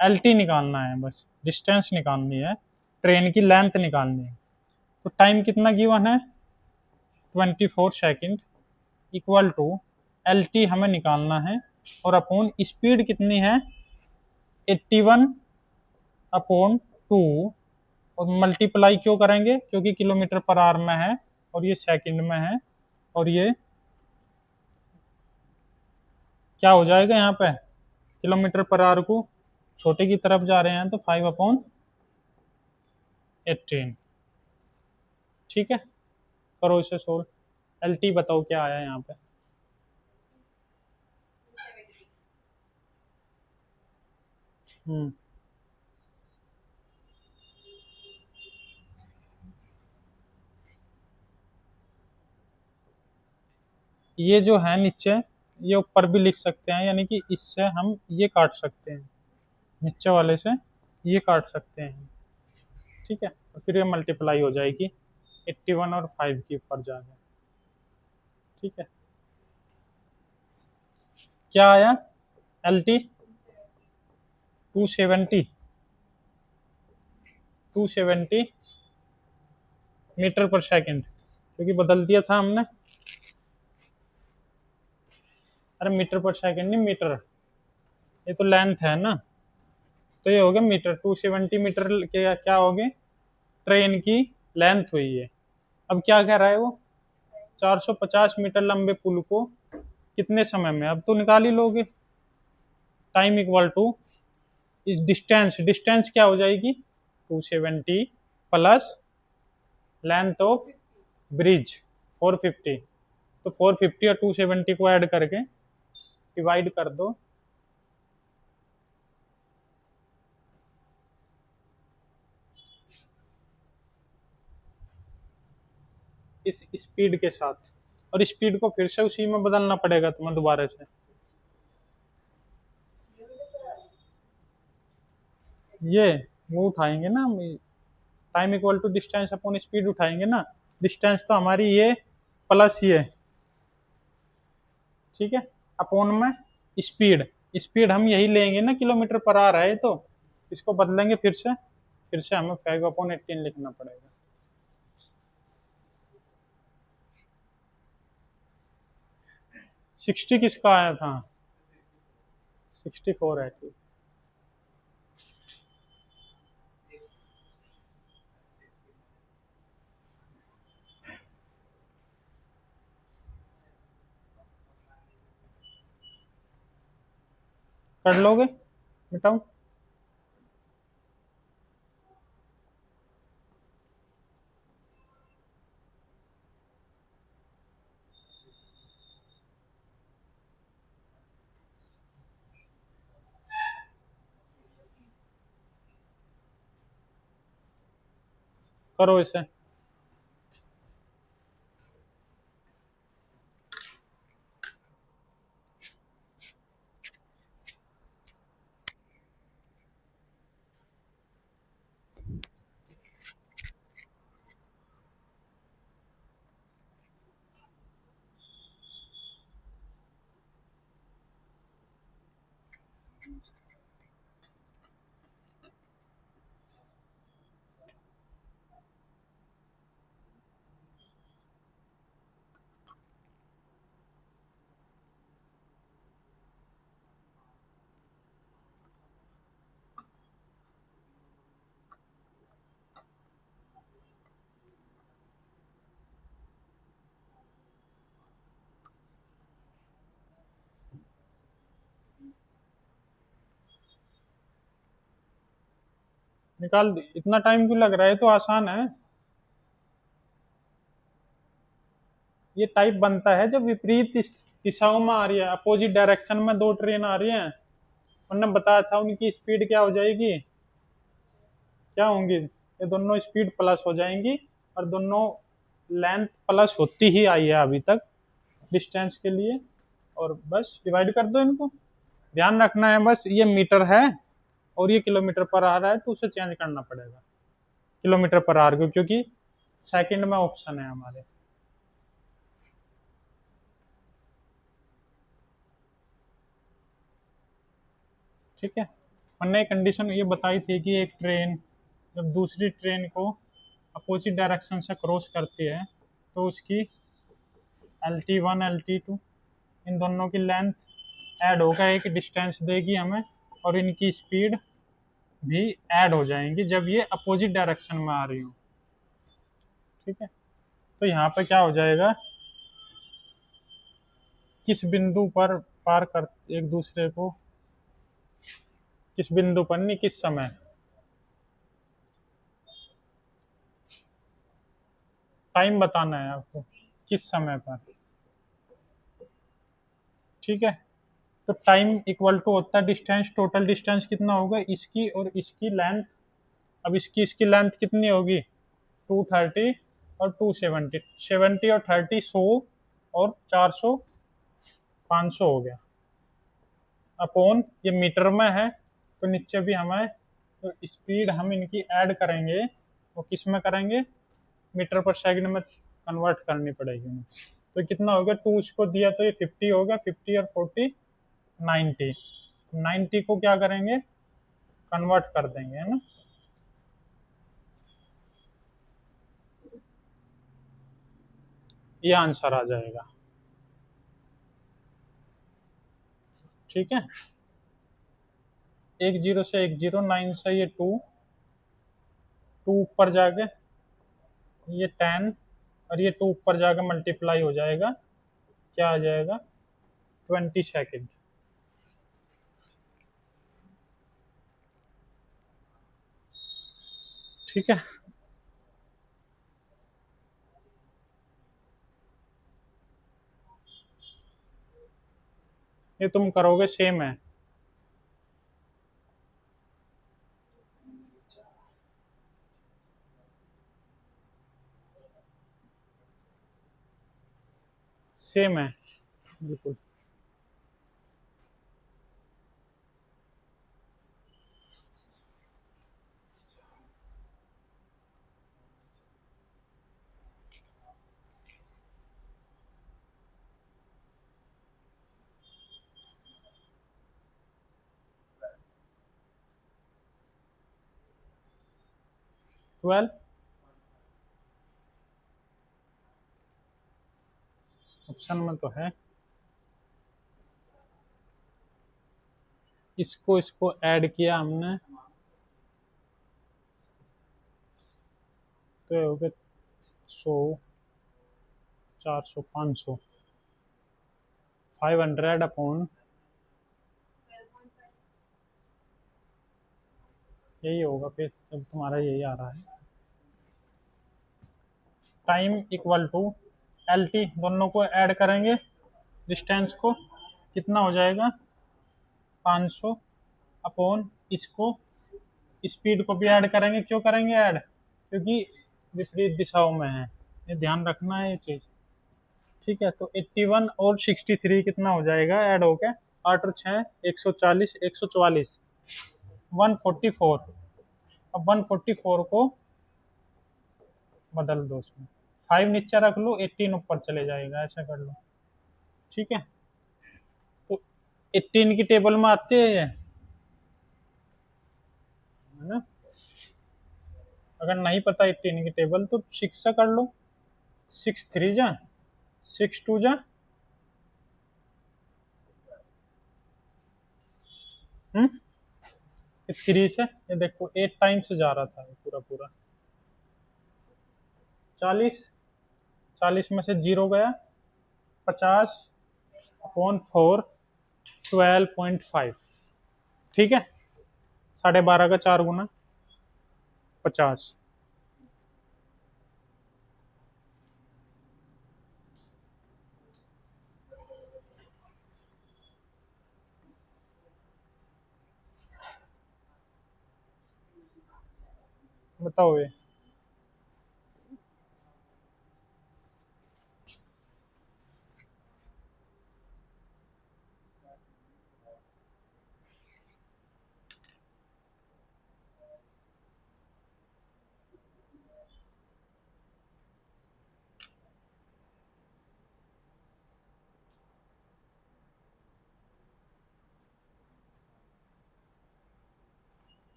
एल टी निकालना है, बस डिस्टेंस निकालनी है, ट्रेन की लेंथ निकालनी है। तो टाइम कितना गिवन है, 24 second, equal to L T हमें निकालना है, और अपॉन स्पीड कितनी है, 81/2, और मल्टीप्लाई क्यों करेंगे, क्योंकि किलोमीटर पर आवर में है और ये सेकंड में है, और ये क्या हो जाएगा, यहाँ पे किलोमीटर पर आवर को छोटे की तरफ जा रहे हैं तो 5/18। ठीक है, करो इसे सोल्व। एल टी बताओ क्या आया यहाँ पे। हम्म, ये जो है नीचे, ये ऊपर भी लिख सकते हैं, यानी कि इससे हम ये काट सकते हैं, नीचे वाले से ये काट सकते हैं। ठीक है, और फिर ये मल्टीप्लाई हो जाएगी 81 और 5 के ऊपर जाके। ठीक है, क्या आया, एल टी 270 मीटर पर सेकंड, क्योंकि बदल दिया था हमने। अरे मीटर पर सेकंड नहीं, मीटर, ये तो लेंथ है ना, तो ये हो गया मीटर, 270 मीटर के क्या हो गए, ट्रेन की लेंथ हुई है। अब क्या कह रहा है वो, 450 मीटर लंबे पुल को कितने समय में, अब तो निकाल ही लोगे। टाइम इक्वल टू इस डिस्टेंस, डिस्टेंस क्या हो जाएगी, 270 प्लस लेंथ ऑफ ब्रिज 450, तो 450 और 270 को ऐड करके डिवाइड कर दो, इस स्पीड के साथ, और स्पीड को फिर से उसी में बदलना पड़ेगा तुम्हें दोबारा से। ये वो उठाएंगे ना, time equal to distance upon speed उठाएंगे ना, डिस्टेंस तो हमारी ये प्लस ये, ठीक है, अपॉन में स्पीड, स्पीड हम यही लेंगे ना, किलोमीटर पर आ रहा है, तो इसको बदलेंगे फिर से हमें 5/18 लिखना पड़ेगा। सिक्सटी किसका आया था, 64 है, ठीक। कर लोगे, मिटाओ। करो इसे, निकाल दी। इतना टाइम क्यों लग रहा है, तो आसान है। ये टाइप बनता है जब विपरीत दिशाओं में आ रही है, अपोजिट डायरेक्शन में दो ट्रेन आ रही हैं। उन्होंने बताया था उनकी स्पीड क्या हो जाएगी, क्या होंगी, ये दोनों स्पीड प्लस हो जाएंगी, और दोनों लेंथ प्लस होती ही आई है अभी तक डिस्टेंस के लिए। और बस डिवाइड कर दो इनको। ध्यान रखना है बस, ये मीटर है और ये किलोमीटर पर आ रहा है, तो उसे चेंज करना पड़ेगा किलोमीटर पर आवर को, क्योंकि सेकंड में ऑप्शन है हमारे। ठीक है। हमने एक कंडीशन ये बताई थी कि एक ट्रेन जब दूसरी ट्रेन को अपोजिट डायरेक्शन से क्रॉस करती है, तो उसकी LT1 LT2 इन दोनों की लेंथ ऐड होकर एक डिस्टेंस देगी हमें, और इनकी स्पीड भी ऐड हो जाएंगी जब ये अपोजिट डायरेक्शन में आ रही हो। ठीक है। तो यहाँ पे क्या हो जाएगा, किस बिंदु पर पार कर एक दूसरे को, किस बिंदु पर नहीं, किस समय, टाइम बताना है आपको, किस समय पर। ठीक है। तो टाइम इक्वल टू होता है डिस्टेंस, टोटल डिस्टेंस कितना होगा, इसकी और इसकी लेंथ। अब इसकी इसकी लेंथ कितनी होगी, 230 और 270, 70 और 30 100, और 400 500 हो गया, अपॉन ये मीटर में है, तो नीचे भी हमें, तो स्पीड हम इनकी ऐड करेंगे, वो किस में करेंगे, मीटर पर सेकंड में कन्वर्ट करनी पड़ेगी हमें। तो कितना हो गया, 2 इसको दिया तो ये 50 हो गया, 50 और 40 90, 90 को क्या करेंगे, कन्वर्ट कर देंगे, है ना। ये आंसर आ जाएगा। ठीक है। 10 से 10, 9 से ये 2, 2 ऊपर जाके ये 10, और ये 2 ऊपर जाके मल्टीप्लाई हो जाएगा, क्या आ जाएगा, 20 सेकेंड। ठीक है। ये तुम करोगे सेम है। सेम है बिल्कुल। ट्वेल्व ऑप्शन में तो है। इसको इसको ऐड किया हमने, तो ये हो गया 100, 400, 500, 500 अपॉन, यही होगा फिर, जब तुम्हारा यही आ रहा है। टाइम इक्वल टू LT, दोनों को ऐड करेंगे डिस्टेंस को, कितना हो जाएगा, 500 अपॉन इसको, स्पीड को भी ऐड करेंगे, क्यों करेंगे ऐड, क्योंकि विपरीत दिशाओं में है, ये ध्यान रखना है ये चीज़। ठीक है। तो 81 और 63 कितना हो जाएगा ऐड हो गया, 8 और 6 140, 144, 144। अब 144 को बदल दो उसमें, 5 नीचे रख लो, 18 ऊपर चले जाएगा, ऐसा कर लो। ठीक है। तो 18 की टेबल में आते हैं ये, है ना। अगर नहीं पता 18 की टेबल तो 6 से कर लो, 6 3 जा, 6 2 जा, 3 से, ये देखो 8 टाइम से जा रहा था पूरा पूरा, 40, 40 में से 0 गया, 50 अपॉन 4, 12.5। ठीक है। 12.5 का 4 गुना, 50। बताओ ये।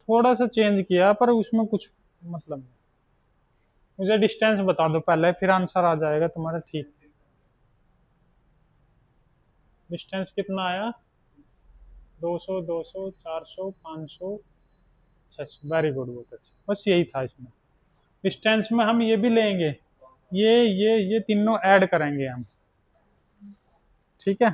थोड़ा सा चेंज किया पर उसमें कुछ मतलब नहीं। मुझे डिस्टेंस बता दो पहले, फिर आंसर आ जाएगा तुम्हारा ठीक। डिस्टेंस कितना आया? 200, 200, 400, 500, 600। वेरी गुड, बहुत अच्छा, बस यही था इसमें। डिस्टेंस में हम ये भी लेंगे, ये तीनों ऐड करेंगे हम। ठीक है।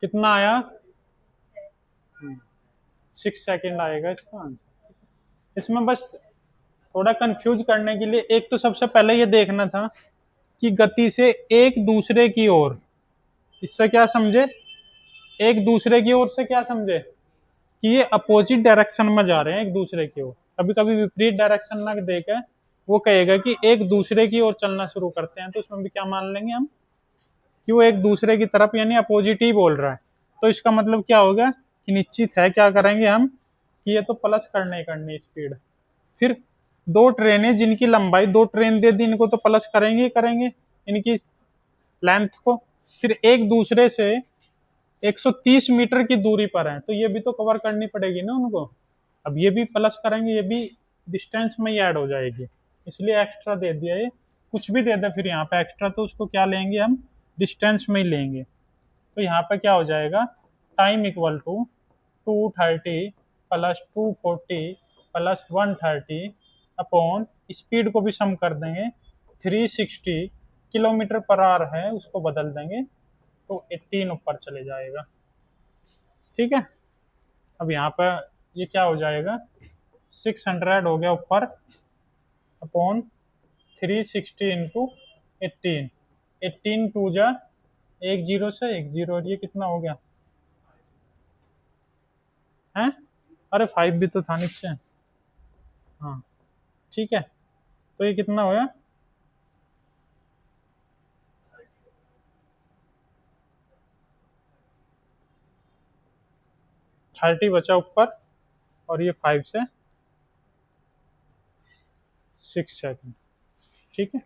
कितना आया? 6 सेकेंड आएगा इसका आंसर। इसमें बस थोड़ा कंफ्यूज करने के लिए एक तो सबसे पहले ये देखना था कि गति से एक दूसरे की ओर, इससे क्या समझे? एक दूसरे की ओर से क्या समझे? कि ये अपोजिट डायरेक्शन में जा रहे हैं एक दूसरे की ओर। कभी कभी विपरीत डायरेक्शन ना देकर वो कहेगा कि एक दूसरे की ओर चलना शुरू करते हैं, तो उसमें भी क्या मान लेंगे हम कि वो एक दूसरे की तरफ यानी अपोजिट ही बोल रहा है। तो इसका मतलब क्या होगा कि निश्चित है क्या करेंगे हम कि ये तो प्लस करने करनी स्पीड। फिर दो ट्रेनें जिनकी लंबाई, दो ट्रेन दे दी, इनको तो प्लस करेंगे ही करेंगे इनकी लेंथ को। फिर एक दूसरे से 130 मीटर की दूरी पर है, तो ये भी तो कवर करनी पड़ेगी ना उनको। अब ये भी प्लस करेंगे, ये भी डिस्टेंस में ही ऐड हो जाएगी, इसलिए एक्स्ट्रा दे दिया ये। कुछ भी दे दे फिर यहाँ पे एक्स्ट्रा, तो उसको क्या लेंगे हम? डिस्टेंस में ही लेंगे। तो यहाँ पे क्या हो जाएगा? Time equal to 230 plus 240 plus 130 upon, speed को भी सम कर देंगे, 360 किलोमीटर पर आवर है, उसको बदल देंगे तो 18 ऊपर चले जाएगा। ठीक है। अब यहाँ पर ये क्या हो जाएगा? 600 हो गया ऊपर अपॉन 360 इंटू 18। 18 टू जा, एक जीरो से एक जीरो, और ये कितना हो गया है? अरे 5 भी तो था नीचे। हाँ ठीक है। तो ये कितना होया? 30 बचा ऊपर, और ये 5 से 6 सेकेंड। ठीक है।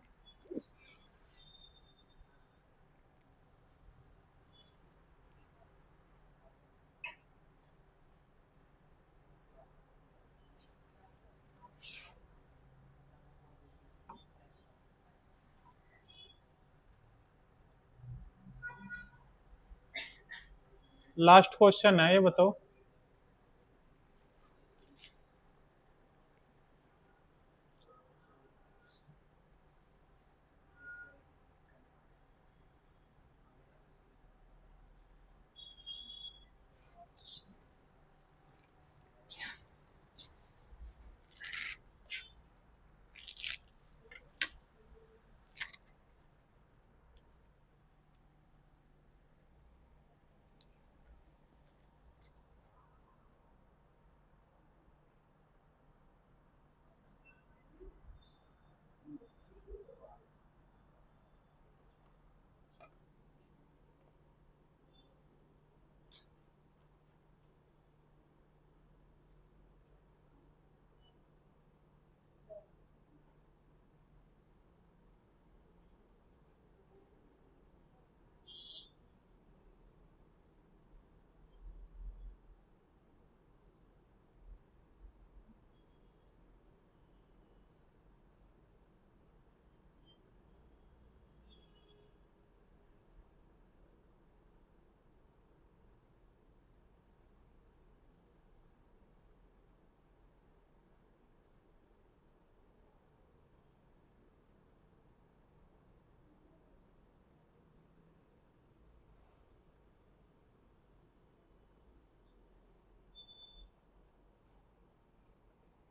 लास्ट क्वेश्चन है, ये बताओ।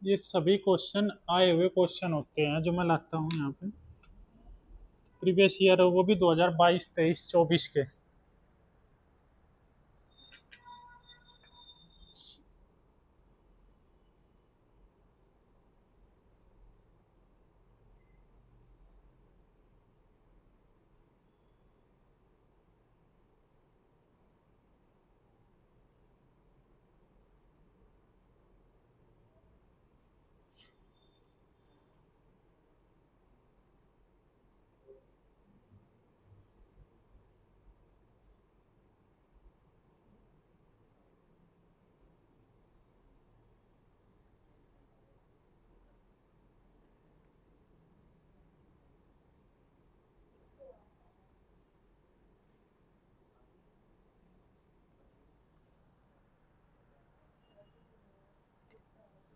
ये सभी क्वेश्चन आए हुए क्वेश्चन होते हैं जो मैं लाता हूँ यहाँ पे, प्रीवियस ईयर, वो भी 2022 23 24 के।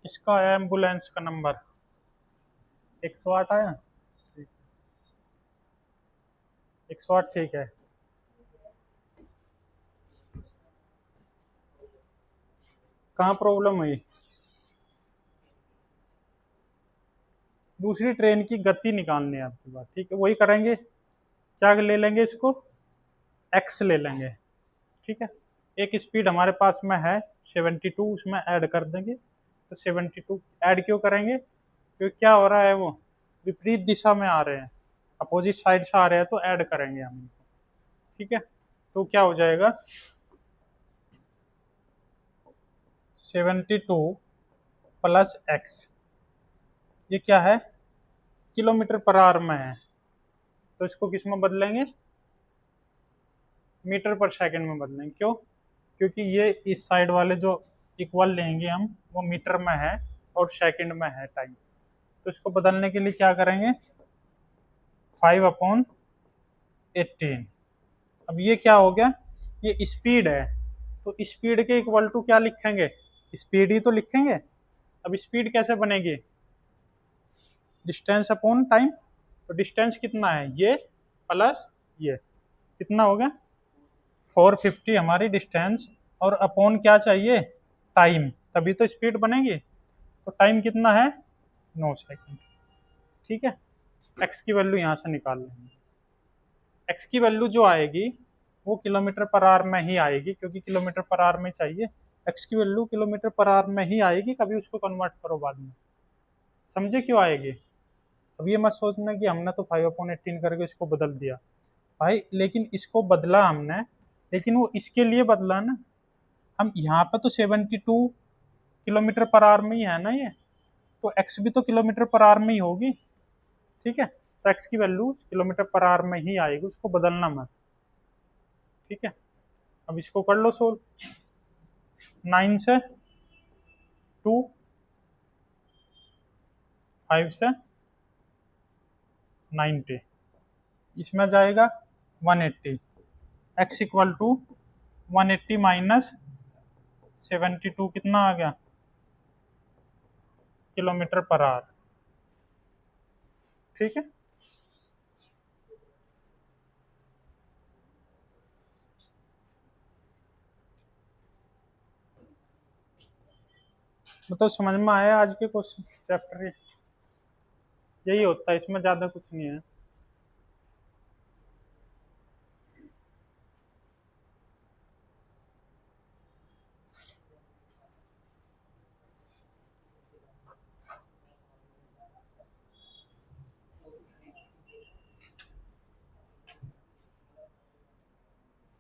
इसका आया एम्बुलेंस का नंबर 108 आया, 108 ठीक है। कहाँ प्रॉब्लम हुई? दूसरी ट्रेन की गति निकालनी है आपके पास, ठीक है, वही करेंगे। क्या ले लेंगे इसको? एक्स ले लेंगे, ठीक है। एक स्पीड हमारे पास में है 72, उसमें ऐड कर देंगे। तो 72 ऐड क्यों करेंगे? क्योंकि क्या हो रहा है, वो विपरीत दिशा में आ रहे हैं, अपोजिट साइड से आ रहे हैं, तो ऐड करेंगे हम इनको, ठीक है। तो क्या हो जाएगा, 72 प्लस एक्स, ये क्या है, किलोमीटर पर आवर में है, तो इसको किस में बदलेंगे, मीटर पर सेकंड में बदलेंगे। क्यों? क्योंकि ये इस साइड वाले जो इक्वल लेंगे हम, वो मीटर में है और सेकंड में है टाइम। तो इसको बदलने के लिए क्या करेंगे, 5/18। अब ये क्या हो गया, ये स्पीड है, तो स्पीड के इक्वल टू क्या लिखेंगे, स्पीड ही तो लिखेंगे। अब स्पीड कैसे बनेगी, डिस्टेंस अपॉन टाइम। तो डिस्टेंस कितना है, ये प्लस ये, कितना हो गया 450 हमारी डिस्टेंस, और अपॉन क्या चाहिए, टाइम, तभी तो स्पीड बनेगी। तो टाइम कितना है, 9 सेकंड, ठीक है। एक्स की वैल्यू यहाँ से निकाल लेंगे। एक्स की वैल्यू जो आएगी वो किलोमीटर पर आवर में ही आएगी, क्योंकि किलोमीटर पर आवर में चाहिए। एक्स की वैल्यू किलोमीटर पर आवर में ही आएगी, कभी उसको कन्वर्ट करो बाद में, समझे क्यों आएगी। अब ये मत सोचना कि हमने तो 5/18 करके इसको बदल दिया भाई, लेकिन इसको बदला हमने, लेकिन वो इसके लिए बदला ना, हम यहाँ पे तो 72 किलोमीटर पर आवर में ही है ना ये, तो एक्स भी तो किलोमीटर पर आवर में ही होगी, ठीक है। तो एक्स की वैल्यू किलोमीटर पर आवर में ही आएगी, उसको बदलना मत, ठीक है। अब इसको कर लो सोल्व, 9 से 2, 5 से 90, इसमें जाएगा 180, एक्स इक्वल टू 180 माइनस 72 कितना आ गया, किलोमीटर पर आवर, ठीक है। मतलब समझ में आया आज के क्वेश्चन चैप्टर, यही होता है, इसमें ज्यादा कुछ नहीं है।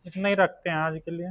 इतना ही रखते हैं आज के लिए।